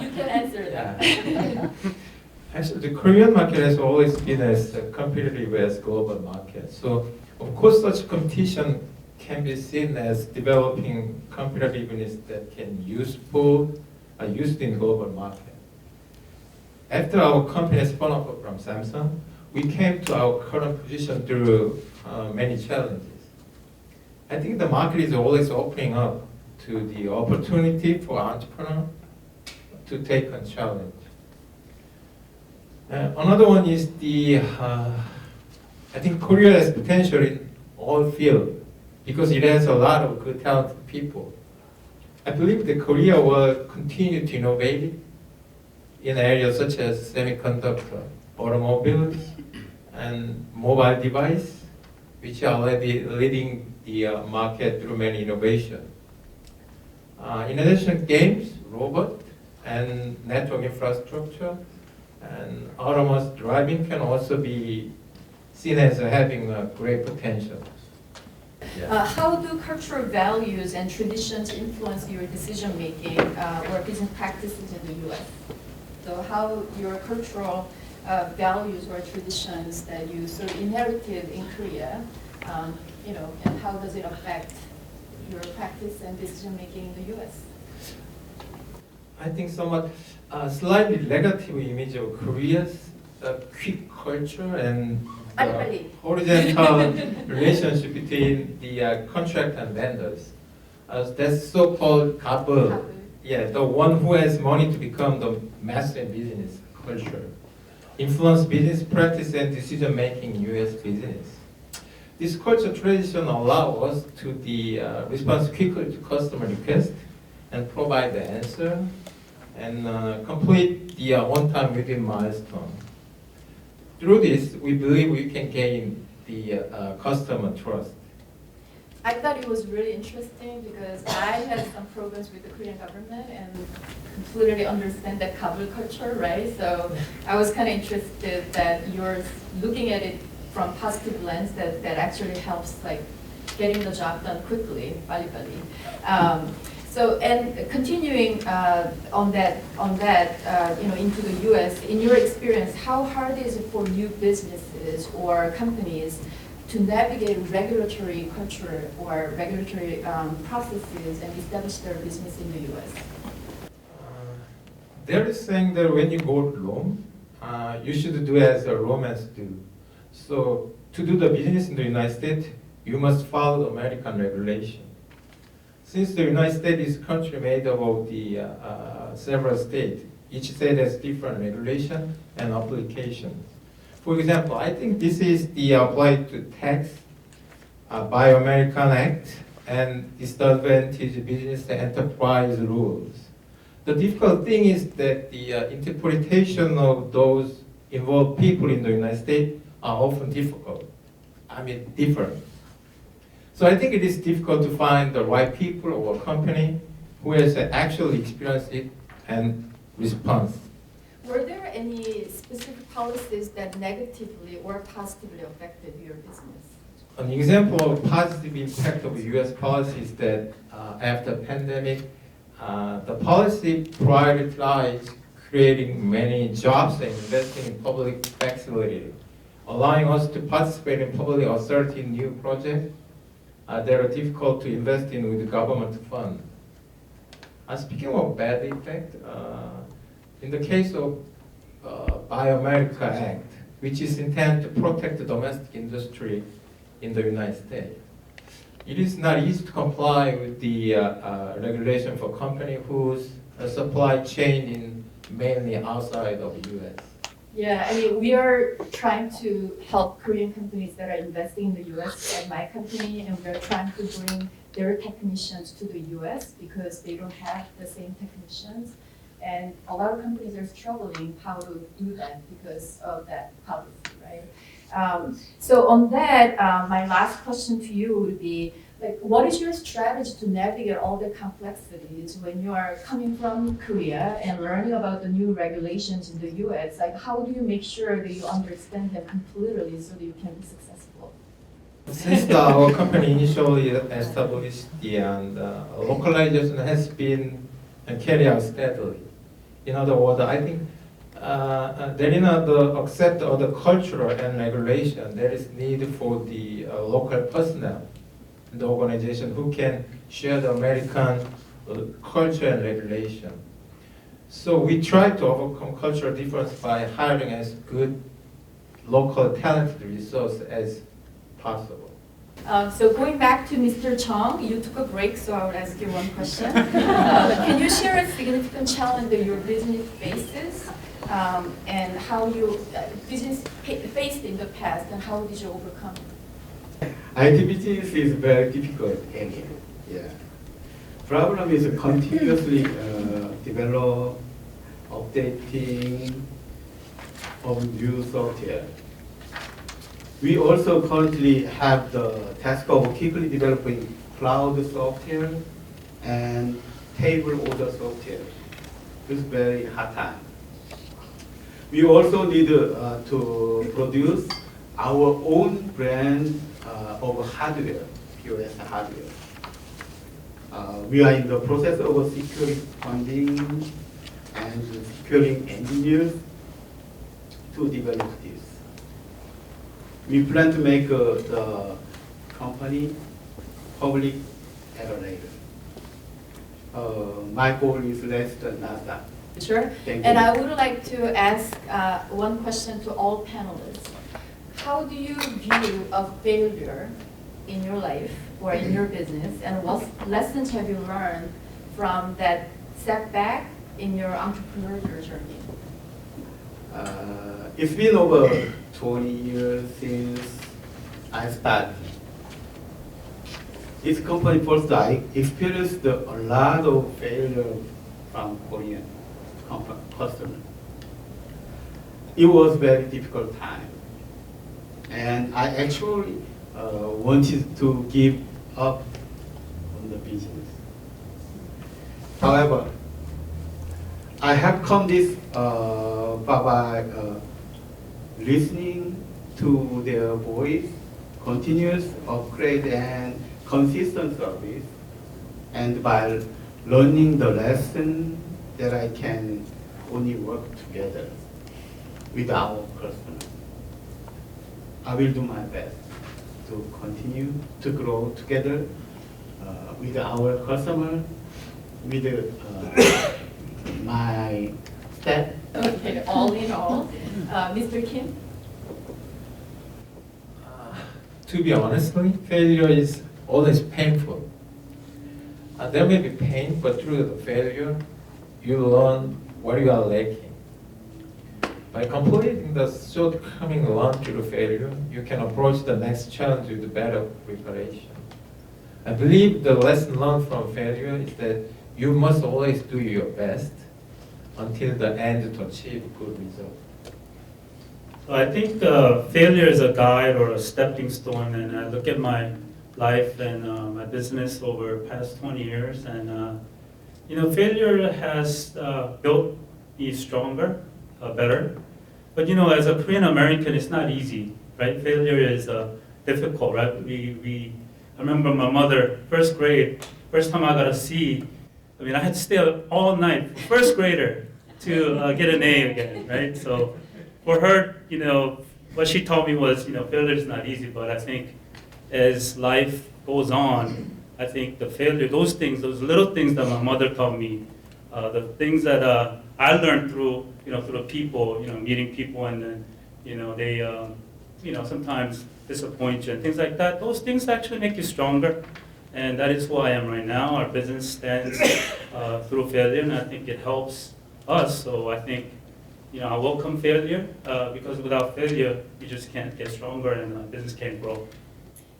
You can answer that. Actually, the Korean market has always been as competitive as global market. So, of course, such competition can be seen as developing competitiveness that can used in global market. After our company spun off from Samsung, we came to our current position through many challenges. I think the market is always opening up to the opportunity for entrepreneurs to take on challenge. Another one is I think Korea has potential in all fields because it has a lot of good talented people. I believe that Korea will continue to innovate in areas such as semiconductor, automobiles, and mobile device, which are already leading the market through many innovations. In addition, games, robot, and network infrastructure, and autonomous driving can also be seen as having a great potential. How do cultural values and traditions influence your decision making or business practices in the U.S.? So how your cultural values or traditions that you sort of inherited in Korea, and how does it affect your practice and decision making in the U.S.? I think somewhat slightly negative image of Korea's quick culture and horizontal relationship between the contract and vendors. That's so-called couple. Yeah, the one who has money to become the master in business culture. Influence business practice and decision making in U.S. business. This culture tradition allows us to respond quickly to customer requests and provide the answer and complete the on-time within milestone. Through this, we believe we can gain the customer trust. I thought it was really interesting because I had some problems with the Korean government and completely understand the Kabul culture, right? So I was kind of interested that you're looking at it from positive lens that actually helps like getting the job done quickly, bali. So and continuing on that, into the U.S. In your experience, how hard is it for new businesses or companies to navigate regulatory culture or regulatory processes and establish their business in the U.S.? There is saying that when you go to Rome, you should do as the Romans do. So to do the business in the United States, you must follow the American regulation. Since the United States is a country made up of the several states, each state has different regulation and applications. For example, I think this is the applied to tax, Buy American Act, and disadvantage business enterprise rules. The difficult thing is that the interpretation of those involved people in the United States are often different. So I think it is difficult to find the right people or company who has actually experienced it and response. Were there any specific policies that negatively or positively affected your business? An example of positive impact of U.S. policy is that after pandemic, the policy prioritized creating many jobs and investing in public facility, allowing us to participate in public authority new projects that are difficult to invest in with government fund. Speaking of bad effect, in the case of Buy America Act, which is intended to protect the domestic industry in the United States, it is not easy to comply with the regulation for company whose supply chain is mainly outside of the U.S. Yeah, I mean, we are trying to help Korean companies that are investing in the U.S. at my company, and we're trying to bring their technicians to the U.S. because they don't have the same technicians. And a lot of companies are struggling how to do that because of that policy, right? So on that, my last question to you would be, like, what is your strategy to navigate all the complexities when you are coming from Korea and learning about the new regulations in the U.S.? Like, how do you make sure that you understand them completely so that you can be successful? Since our company initially established, localization has been carried out steadily. In other words, I think there is not accept of the culture and regulation. There is need for the local personnel in the organization who can share the American culture and regulation. So we try to overcome cultural difference by hiring as good local talented resource as possible. So going back to Mr. Chung, you took a break, so I would ask you one question. Can you share a significant challenge that your business faces, and how you business faced in the past, and how did you overcome it? IT business is very difficult area. Yeah. Problem is continuously develop, updating of new software. We also currently have the task of quickly developing cloud software and table order software. It's very hard time. We also need to produce our own brand of hardware, POS hardware. We are in the process of securing funding and securing engineers to develop this. We plan to make the company public at a later. My goal is less than NASDAQ. Sure. Thank And you. I would like to ask one question to all panelists. How do you view a failure in your life or in your business, and what lessons have you learned from that setback in your entrepreneurial journey? It's been over 20 years since I started. This company first, I experienced a lot of failure from Korean customers. It was very difficult time, and I actually wanted to give up on the business. However, I have come this by listening to their voice, continuous upgrade and consistent service, and by learning the lesson that I can only work together with our customers. I will do my best to continue to grow together with our customer, with my staff. Okay, all in all, Mr. Kim. To be honestly, failure is always painful. There may be pain, but through the failure, you learn what you are lacking. By completing the shortcoming learned through failure, you can approach the next challenge with better preparation. I believe the lesson learned from failure is that you must always do your best until the end to achieve good results. So I think failure is a guide or a stepping stone, and I look at my life and my business over the past 20 years, and failure has built me stronger, better. But as a Korean American, it's not easy, right? Failure is difficult, right? I remember my mother, first grade, first time I got a C. I mean, I had to stay up all night, first grader, to get an A again, right? So for her, what she taught me was, failure is not easy, but I think as life goes on, I think the failure, those things, those little things that my mother taught me, the things that I learned through, through people, meeting people, and then, they, sometimes disappoint you and things like that. Those things actually make you stronger, and that is who I am right now. Our business stands through failure, and I think it helps us. So I think, I welcome failure because without failure, you just can't get stronger, and business can't grow.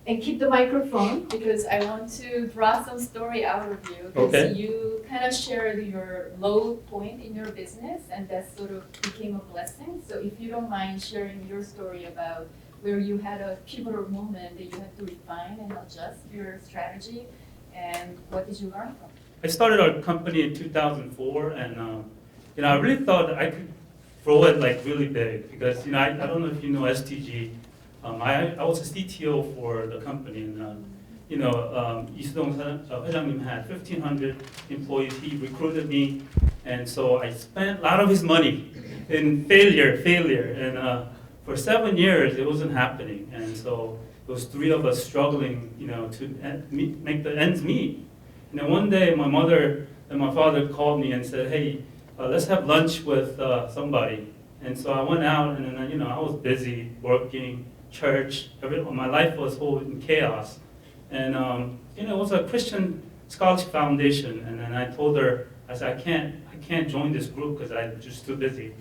And keep the microphone, because I want to draw some story out of you. Because Okay. you kind of shared your low point in your business, and that sort of became a blessing. So if you don't mind sharing your story about where you had a pivotal moment that you had to refine and adjust your strategy, and what did you learn from it? I started our company in 2004, and I really thought I could grow it like really big, because I don't know if you know STG. I was a CTO for the company, and 이수동 회장님 had 1,500 employees. He recruited me, and so I spent a lot of his money in failure, and for 7 years it wasn't happening, and so it was 3 of us struggling, to make the ends meet. And then one day my mother and my father called me and said, "Hey, let's have lunch with somebody." And so I went out, and then, I was busy working, church, my life was whole in chaos. And, it was a Christian scholarship foundation, and then I told her, I said, I can't join this group because I'm just too busy.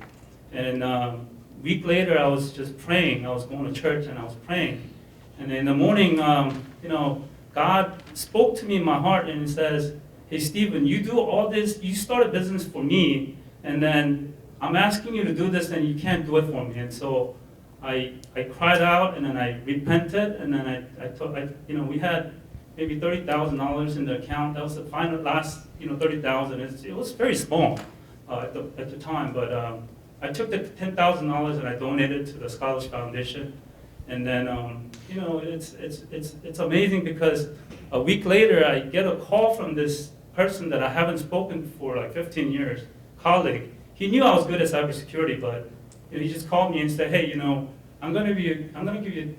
And a week later, I was just praying. I was going to church and I was praying. And in the morning, God spoke to me in my heart and He says, hey, Stephen, you do all this, you start a business for me, and then I'm asking you to do this and you can't do it for me. And so I cried out, and then I repented, and then we had maybe $30,000 in the account. That was the final last, $30,000. It was very small at the time, but I took the $10,000 and I donated to the Scholarship Foundation. And then, it's amazing because a week later I get a call from this person that I haven't spoken for like 15 years, colleague. He knew I was good at cybersecurity, but he just called me and said, hey, I'm gonna give you,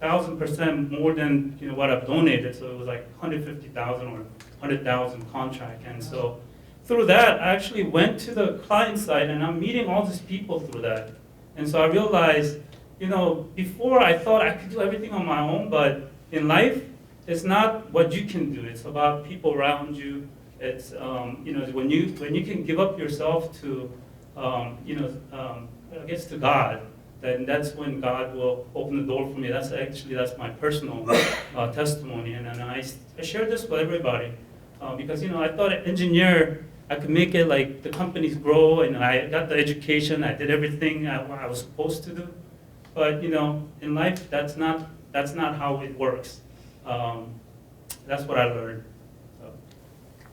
1,000% more than what I've donated. So it was like 150,000 or 100,000 contract. And so through that, I actually went to the client side, and I'm meeting all these people through that. And so I realized, before I thought I could do everything on my own, but in life, it's not what you can do. It's about people around you. It's when you can give up yourself to, I guess to God, then that's when God will open the door for me. That's my personal testimony, and I share this with everybody because I thought an engineer, I could make it like the companies grow, and I got the education, I did everything I was supposed to do, but in life that's not how it works. That's what I learned. So.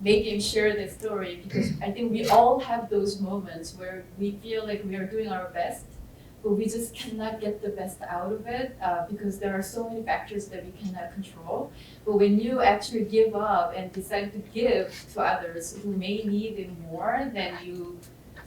Make him share this story because I think we all have those moments where we feel like we are doing our best, but we just cannot get the best out of it because there are so many factors that we cannot control. But when you actually give up and decide to give to others who may need it more, then you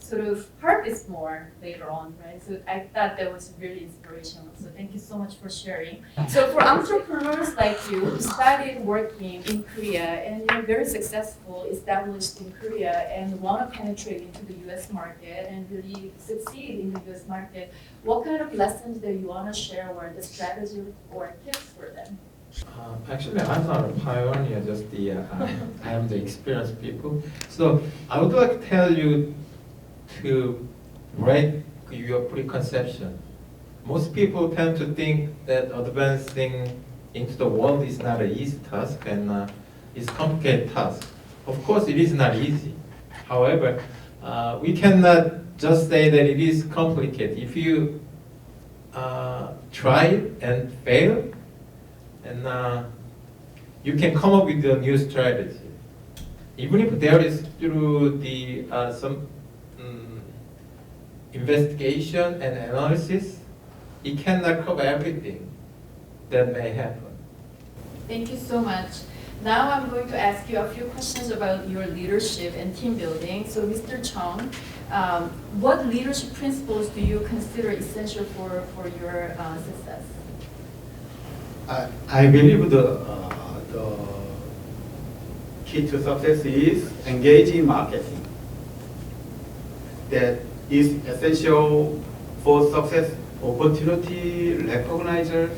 sort of harvest more later on, right? So I thought that was really inspirational. So thank you so much for sharing. So for entrepreneurs like you who started working in Korea and you're very successful, established in Korea, and want to penetrate into the US market and really succeed in the US market, what kind of lessons that you want to share or the strategy or tips for them? Actually, I'm not a pioneer, just I am the experienced people. So I would like to tell you to break your preconception. Most people tend to think that advancing into the world is not an easy task and it's a complicated task. Of course, it is not easy. However, we cannot just say that it is complicated. If you try it and fail, and you can come up with a new strategy. Even if there is through the some investigation and analysis, it cannot cover everything that may happen. Thank you so much. Now I'm going to ask you a few questions about your leadership and team building. So Mr. Chung, what leadership principles do you consider essential for your success? I believe the key to success is engaging marketing. That is essential for success. Opportunity recognizers,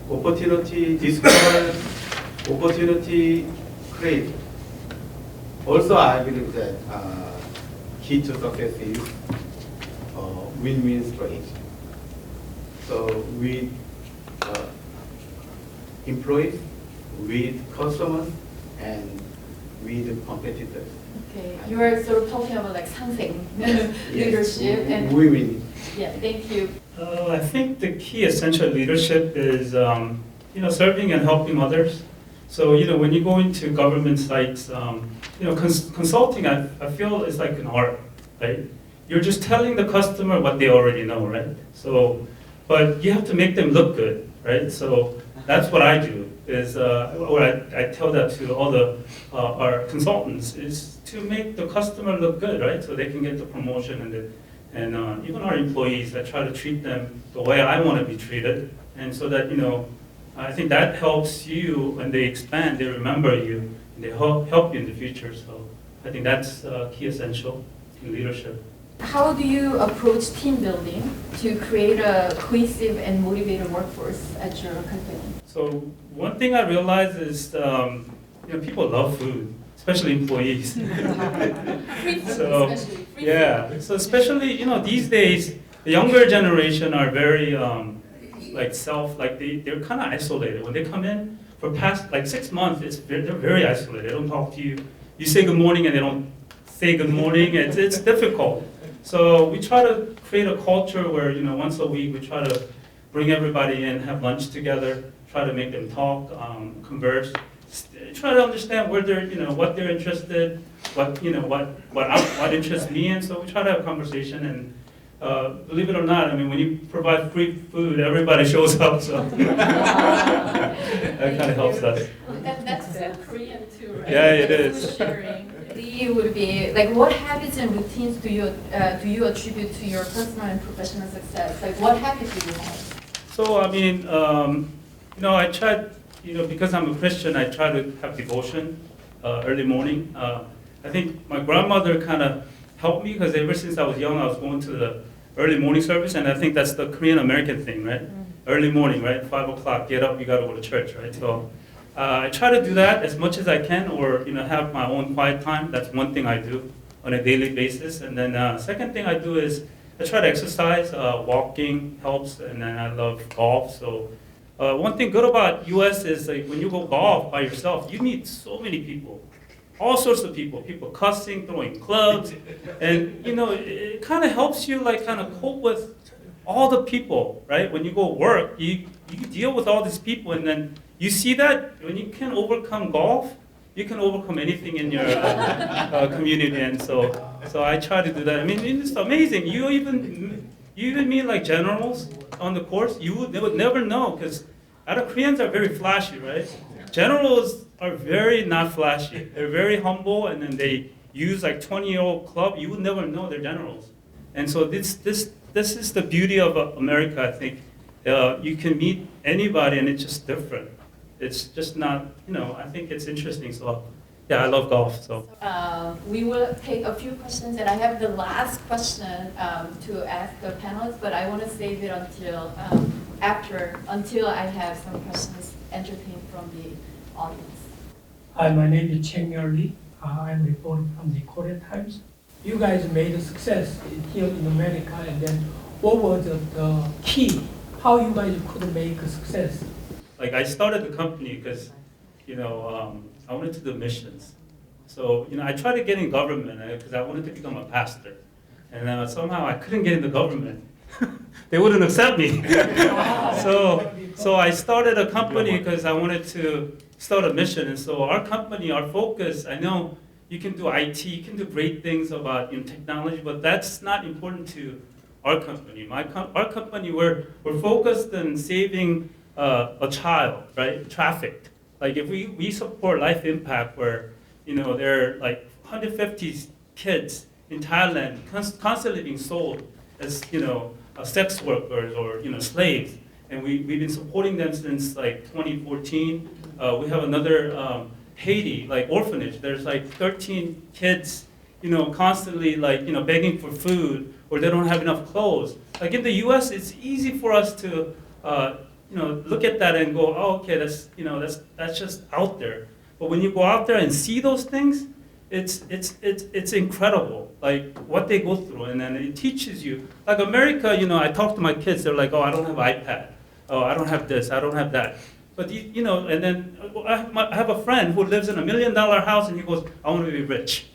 opportunity discoverers, opportunity creators. Also, I believe that key to success is win-win strategy. So with employees, with customers, and with competitors. Okay, you are sort of talking about like 상생 leadership and win-win. Yeah, thank you. I think the key essential leadership is serving and helping others. So when you go into government sites, consulting I feel is like an art, right? You're just telling the customer what they already know, right? So, but you have to make them look good, right? So that's what I do. Or I tell that to all our consultants is to make the customer look good, right? So they can get the promotion and even our employees, I try to treat them the way I want to be treated, and so that I think that helps you when they expand, they remember you, and they help you in the future. So I think that's key essential in leadership. How do you approach team building to create a cohesive and motivated workforce at your company? So one thing I realized is, people love food, especially employees. Free food, So, especially. Free yeah, so especially, these days, the younger generation are very, they're kind of isolated. When they come in, for past 6 months, they're very isolated. They don't talk to you. You say good morning and they don't say good morning. It's difficult. So we try to create a culture where, once a week we try to bring everybody in, have lunch together, try to make them talk, converse, try to understand where they're, what they're interested, what interests me, and so we try to have a conversation. And believe it or not, when you provide free food, everybody shows up. So that kind of helps us. That's so Korean too, right? Yeah, it Like, is. food sharing. Lee would be like, what habits and routines do you attribute to your personal and professional success? Like, what habits do you have? So I tried, because I'm a Christian, I try to have devotion early morning. I think my grandmother kind of helped me because ever since I was young, I was going to the early morning service, and I think that's the Korean American thing, right? Early morning, right? 5 o'clock, get up, you got to go to church, right? So I try to do that as much as I can, or have my own quiet time. That's one thing I do on a daily basis. And then second thing I do is I try to exercise. Walking helps, and then I love golf. So one thing good about U.S. is when you go golf by yourself, you meet so many people, all sorts of people cussing, throwing clubs, and it kind of helps you kind of cope with all the people, right? When you go work, you deal with all these people, and then you see that when you can overcome golf, you can overcome anything in your community, and so I try to do that. It's amazing. You even meet generals on the course. They would never know, because other Koreans are very flashy, right? Generals are very not flashy. They're very humble, and then they use 20-year-old club. You would never know they're generals, and so this is the beauty of America. I think you can meet anybody, and it's just different. It's just not, I think it's interesting. So, yeah, I love golf. So we will take a few questions, and I have the last question to ask the panelists, but I want to save it until until I have some questions entertained from the audience. Hi, my name is Cheng Lee. I'm reporting from the Korean Times. You guys made a success here in America, and then what was the key? How you guys could make a success? I started the company because, I wanted to do missions. So, I tried to get in government because I wanted to become a pastor. And somehow I couldn't get in the government. They wouldn't accept me. So I started a company because I wanted to start a mission. And so our company, our focus, I know you can do IT, you can do great things about technology, but that's not important to our company. Our company, we're focused on saving a child, right, trafficked. If we support Life Impact, where there are 150 kids in Thailand constantly being sold as sex workers or slaves, and we've been supporting them since 2014. We have another Haiti orphanage. There's 13 kids constantly begging for food, or they don't have enough clothes. In the U.S., it's easy for us to look at that and go, oh, okay, that's just out there. But when you go out there and see those things, it's incredible, what they go through, and then it teaches you. America, I talk to my kids, they're like, oh, I don't have an iPad, oh, I don't have this, I don't have that. But and then I have a friend who lives in $1 million house, and he goes, I want to be rich.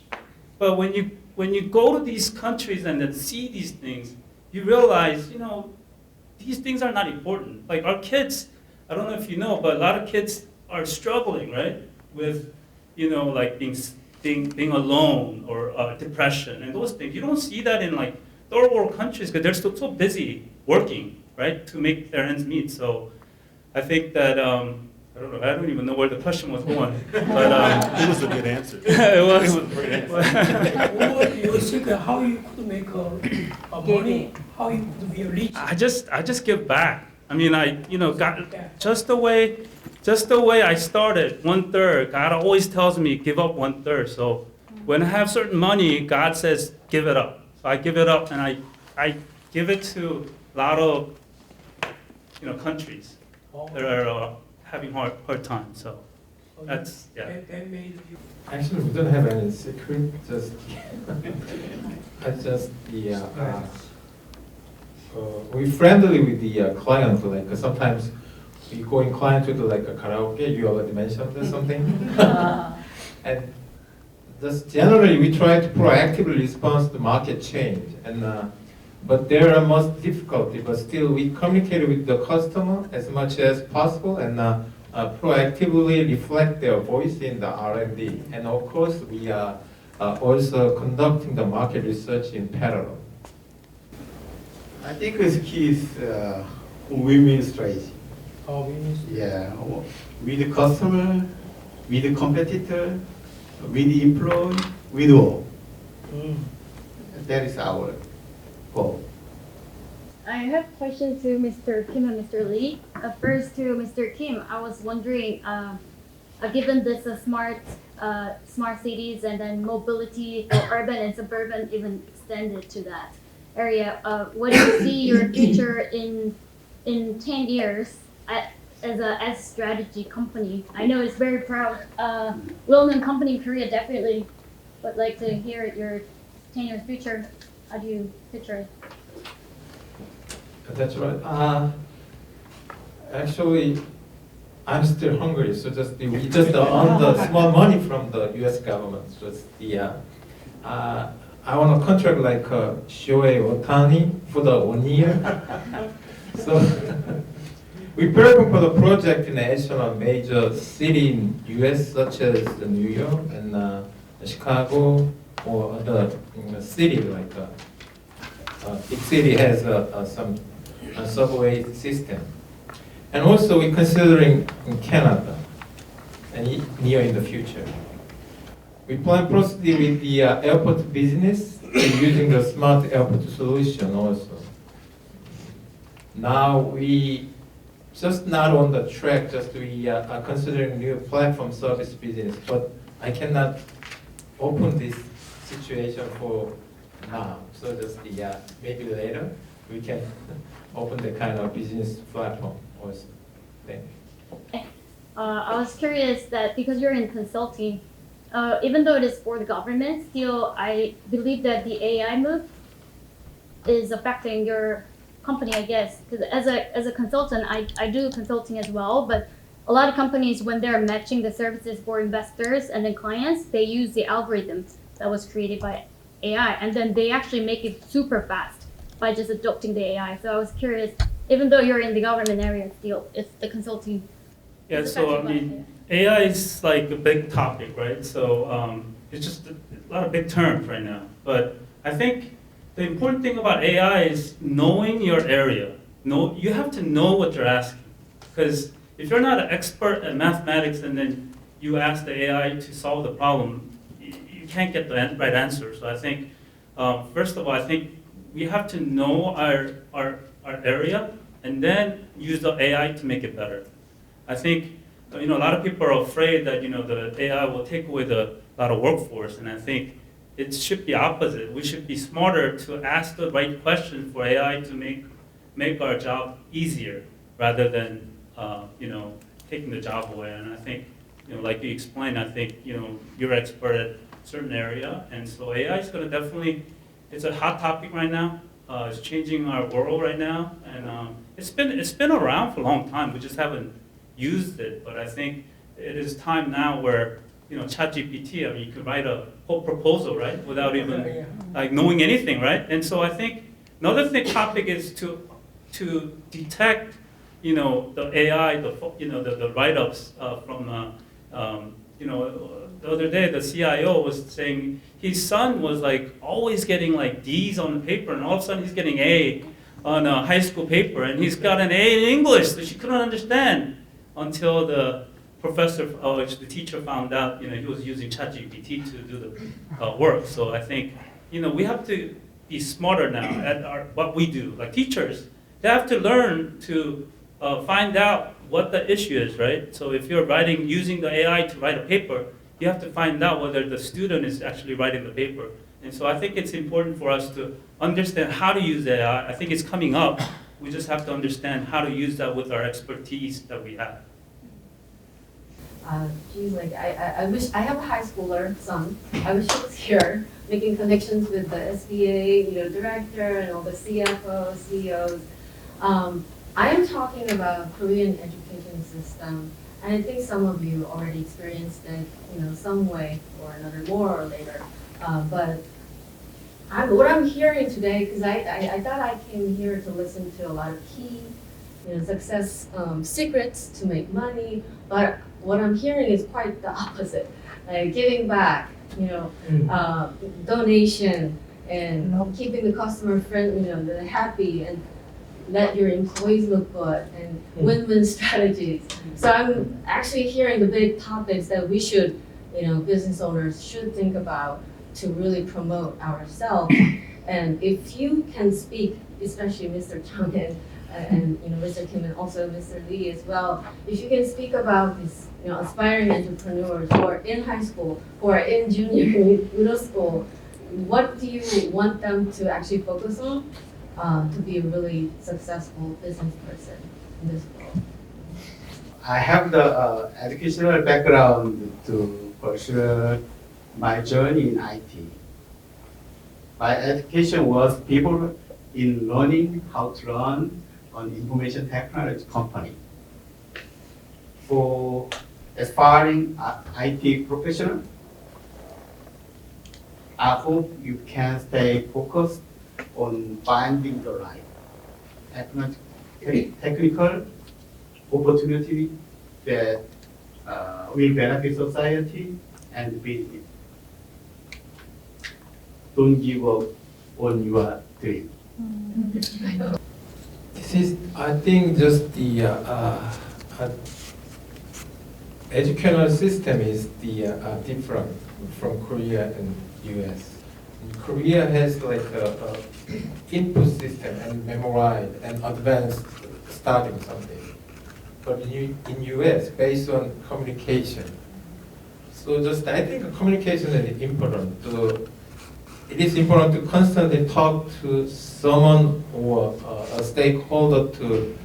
But when you go to these countries and then see these things, you realize, these things are not important. Our kids, I don't know if you know, but a lot of kids are struggling, right, with, being alone or depression and those things. You don't see that in third world countries because they're so busy working, right, to make their ends meet. So I think that I don't even know where the question was going, but It was a good answer. it was. It was a great answer. What you think how you could make a money? How you could be rich? I just give back. Just the way I started, 1/3. God always tells me give up 1/3. So when I have certain money, God says give it up. So I give it up, and I give it to a lot of countries that are having hard time. So that's That made you. Actually, we don't have any secret. Just it's just we friendly with the client. Like sometimes we go in client to like a karaoke. You already mentioned or something, and just generally we try to proactively respond to market change. And but there are most difficulty. But still, we communicate with the customer as much as possible and. Proactively reflect their voice in the R&D. And of course, we are also conducting the market research in parallel. I think the key is win-win strategy. Oh, we need to- Yeah, with the customer, with the competitor, with the employee, with all. That is our goal. I have questions to Mr. Kim and Mr. Lee. First to Mr. Kim, I was wondering, given this smart cities and then mobility for urban and suburban even extended to that area, what do you see your future in 10 years as a strategy company? I know it's very proud, well-known company in Korea definitely, but like to hear your 10 years future. How do you picture it? That's right. Actually, I'm still hungry, so we just earn the small money from the U.S. government. Just I want a contract like Shohei Ohtani for the 1 year. So we preparing for the project in a major city in U.S. such as New York and Chicago or other city like big city has some subway system. And also we're considering in Canada and near in the future. We plan proceed with the airport business using the smart airport solution also. Now we just not on the track, just we are considering new platform service business, but I cannot open this situation for now. So just maybe later we can open the kind of business platform also. Thank you. I was curious that because you're in consulting, even though it is for the government, still I believe that the AI move is affecting your company, I guess. Because as a consultant, I do consulting as well, but a lot of companies, when they're matching the services for investors and then clients, they use the algorithms that was created by AI, and then they actually make it super fast by just adopting the AI. So I was curious, even though you're in the government area, still, it's the consulting. Yeah, so I mean, AI is like a big topic, right? So it's just a lot of big terms right now. But I think the important thing about AI is knowing your area. You have to know what you're asking. Because if you're not an expert at mathematics and then you ask the AI to solve the problem, you can't get the right answer. So I think, first of all, I think we have to know our area and then use the AI to make it better. I think a lot of people are afraid that the AI will take away a lot of workforce, and I think it should be opposite. We should be smarter to ask the right question for AI to make our job easier rather than taking the job away. And I think like you explained, I think you're expert at a certain area, and so AI is going to definitely. It's a hot topic right now. It's changing our world right now, and it's been around for a long time. We just haven't used it. But I think it is time now where ChatGPT. I mean, you could write a whole proposal, right, without even like knowing anything, right? And so I think another topic is to detect the AI, the write-ups from the other day the CIO was saying his son was like always getting like D's on the paper, and all of a sudden he's getting A on a high school paper, and he's got an A in English that she couldn't understand until the the teacher found out he was using ChatGPT to do the work. So I think we have to be smarter now at what we do. Like teachers, they have to learn to find out what the issue is, right? So if you're using the AI to write a paper, you have to find out whether the student is actually writing the paper. And so I think it's important for us to understand how to use AI. I think it's coming up. We just have to understand how to use that with our expertise that we have. Geez, like I wish I have a high schooler son. I wish he was here making connections with the SBA, director and all the CFOs, CEOs. I am talking about Korean education system, and I think some of you already experienced it, some way or another, more or later. But what I'm hearing today, because I thought I came here to listen to a lot of key, success secrets to make money, but what I'm hearing is quite the opposite. Like giving back, donation, and keeping the customer friendly, they're happy, and let your employees look good, and win-win strategies. So I'm actually hearing the big topics that we should, business owners should think about to really promote ourselves. And if you can speak, especially Mr. Chung and Mr. Kim and also Mr. Lee as well, if you can speak about these aspiring entrepreneurs who are in high school, who are in junior middle school, what do you want them to actually focus on to be a really successful business person in this world? I have the educational background to pursue my journey in IT. My education was people in learning how to run an information technology company. For aspiring IT professional, I hope you can stay focused on finding the right technical opportunity that will benefit society and business. Don't give up on your dream. This is, I think, just the educational system is the different from Korea and US. Korea has like a input system and memorize and advanced studying something. But in US, based on communication. So just I think communication is important. It is important to constantly talk to someone or a stakeholder to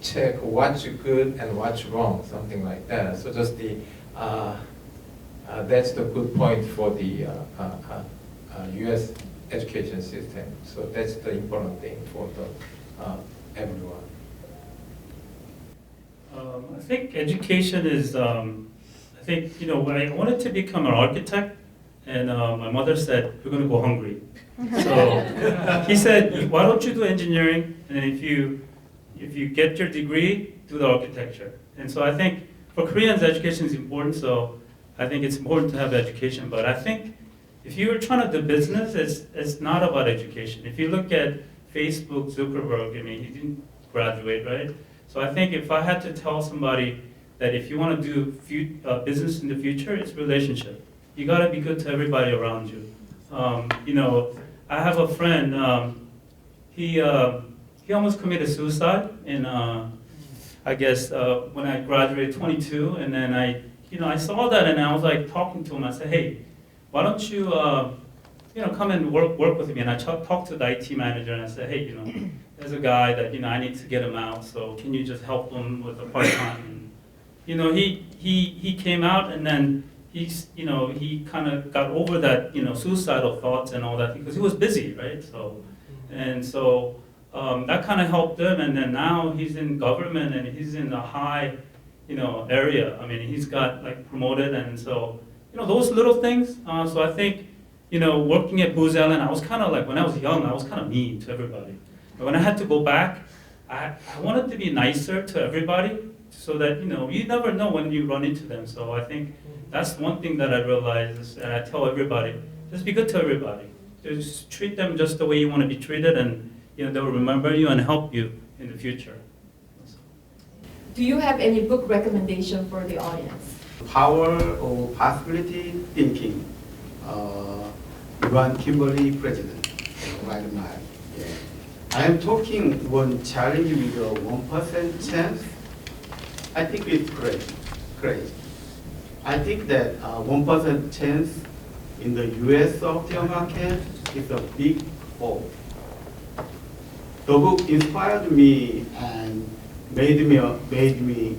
check what's good and what's wrong, something like that. So just that's the good point for the U.S. education system. So that's the important thing for everyone. I think education is, I think, when I wanted to become an architect, and my mother said, you're going to go hungry. So he said, why don't you do engineering? And if you get your degree, do the architecture. And so I think for Koreans, education is important. So I think it's important to have education. But I think if you're trying to do business, it's not about education. If you look at Facebook, Zuckerberg, he didn't graduate, right? So I think if I had to tell somebody that if you want to do business in the future, it's relationship. You got to be good to everybody around you. I have a friend, he almost committed suicide in, I guess, when I graduated 22, and then I saw that and I was like talking to him. I said, hey, why don't you, come and work with me? And I talked to the IT manager and I said, hey, there's a guy that, I need to get him out, so can you just help him with the part-time? He came out and then he kind of got over that, suicidal thoughts and all that because he was busy, right? So that kind of helped him, and then now he's in government and he's in the high, area. He's got like promoted, and so those little things. So I think working at Booz Allen, I was kind of like when I was young, I was kind of mean to everybody. But when I had to go back, I wanted to be nicer to everybody, so that you never know when you run into them. So I think that's one thing that I realized, and I tell everybody, just be good to everybody. Just treat them just the way you want to be treated, and they'll remember you and help you in the future. Do you have any book recommendation for the audience? Power of Possibility Thinking. Ivan Kimberly President. Right now. Yeah. I am talking one challenge with a 1% chance. I think it's crazy. I think that 1% chance in the US software market is a big hole. The book inspired me and made me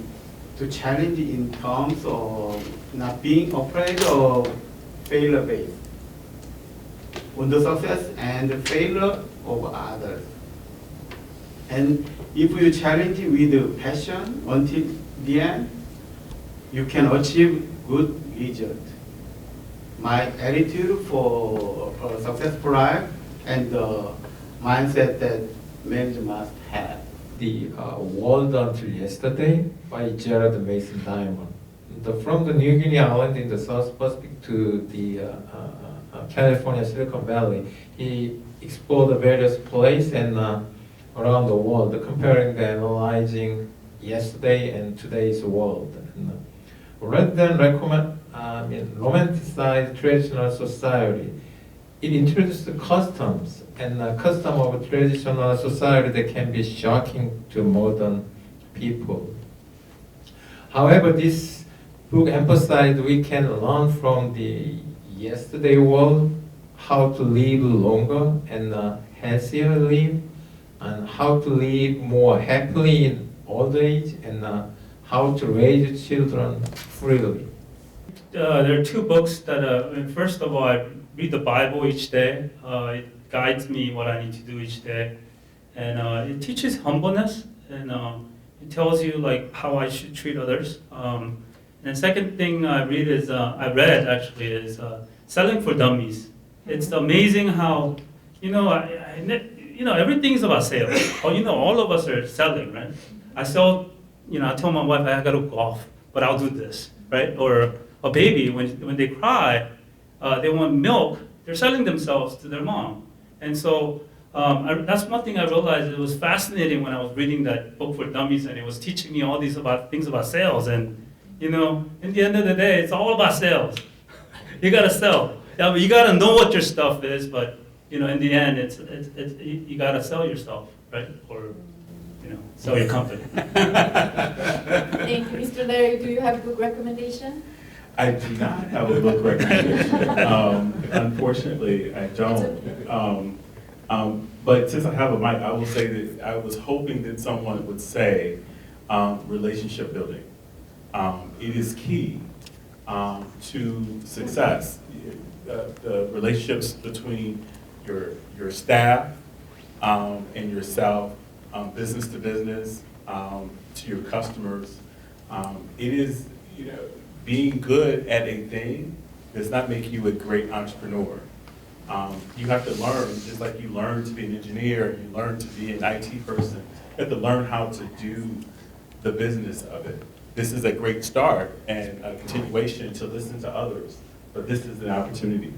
to challenge in terms of not being afraid of failure based on the success and failure of others. And if you challenge with passion until the end, you can achieve good result. My attitude for a successful life and the mindset that managers must have. The World Until Yesterday by Gerard Mason Diamond. From the New Guinea island in the South Pacific to the California Silicon Valley, he explored the various places and around the world, comparing and analyzing yesterday and today's world. And, rather than romanticize traditional society, it introduced the customs and custom of traditional society that can be shocking to modern people. However, this book emphasized we can learn from the yesterday world how to live longer and healthier live, and how to live more happily in old age, and how to raise children freely. There are two books that, first of all, I read the Bible each day. It guides me what I need to do each day. And it teaches humbleness, and it tells you like how I should treat others. And the second thing I read is, Selling for Dummies. It's amazing how, everything is about sales. All of us are selling, right? I tell my wife I gotta go off, but I'll do this, right? Or a baby, when they cry, they want milk, they're selling themselves to their mom. And so that's one thing I realized. It was fascinating when I was reading that book for dummies, and it was teaching me all these things about sales. And in the end of the day, it's all about sales. You gotta sell. Yeah, but you gotta know what your stuff is, but in the end, it's you gotta sell yourself, right? Or sell your company. Thank you, Mr. Larry. Do you have a book recommendation? I do not have a book recommendation. Unfortunately, I don't. But since I have a mic, I will say that I was hoping that someone would say relationship building. It is key to success. The relationships between your staff and yourself, business to business, to your customers. It is, being good at a thing does not make you a great entrepreneur. You have to learn, just like you learn to be an engineer, you learn to be an IT person, you have to learn how to do the business of it. This is a great start and a continuation to listen to others, but this is an opportunity.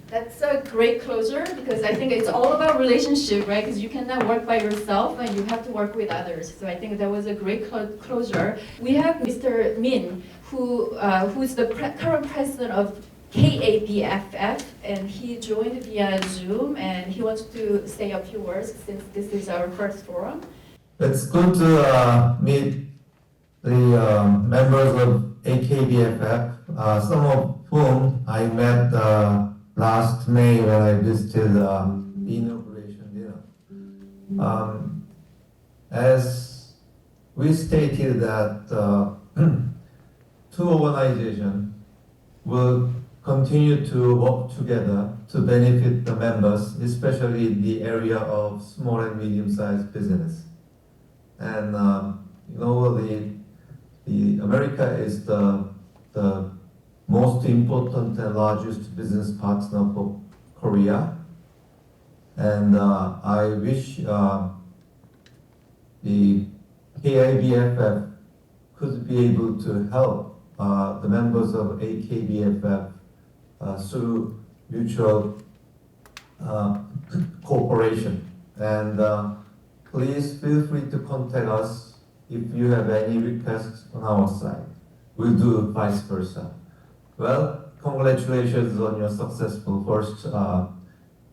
That's a great closure, because I think it's all about relationship, right? Because you cannot work by yourself and you have to work with others. So I think that was a great closure. We have Mr. Min, who's the current president of AKBFF, and he joined via Zoom, and he wants to say a few words since this is our first forum. It's good to meet the members of AKBFF, some of whom I met last May when I visited the inauguration dinner. As we stated that two organizations will continue to work together to benefit the members, especially in the area of small and medium-sized business. And the America is the most important and largest business partner for Korea. And I wish the KIBFF could be able to help the members of AKBFF through mutual cooperation. And please feel free to contact us if you have any requests on our side. We'll do vice versa. Well, congratulations on your successful first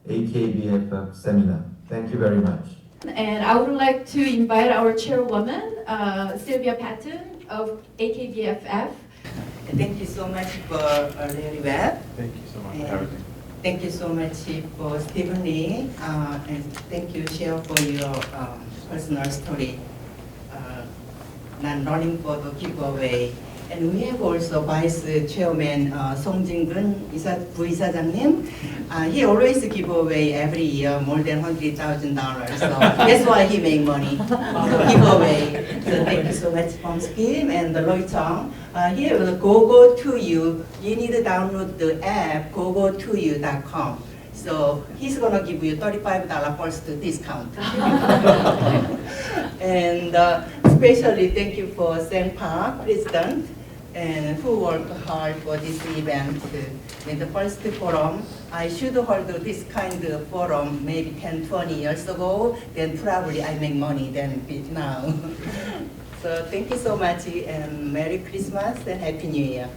AKBFF seminar. Thank you very much. And I would like to invite our chairwoman, Sylvia Patton of AKBFF. Thank you so much for Larry Webb. Thank you so much for And everything. thank you so much for Stephen Lee. And thank you, Chair, for your personal story. Not running for the giveaway. And we have also Vice Chairman Song Jin-gun, 부이사장님. He always give away every year more than $100,000. So that's why he make money. Giveaway. So thank you so much from him and Lloyd Chong. Here, go to you. You need to download the app, go2you.com. So he's gonna give you $35 first discount. And especially thank you for Sang Park, President, and who worked hard for this event. In the first forum, I should hold this kind of forum maybe 10, 20 years ago, then probably I make money than now. So thank you so much and Merry Christmas and Happy New Year.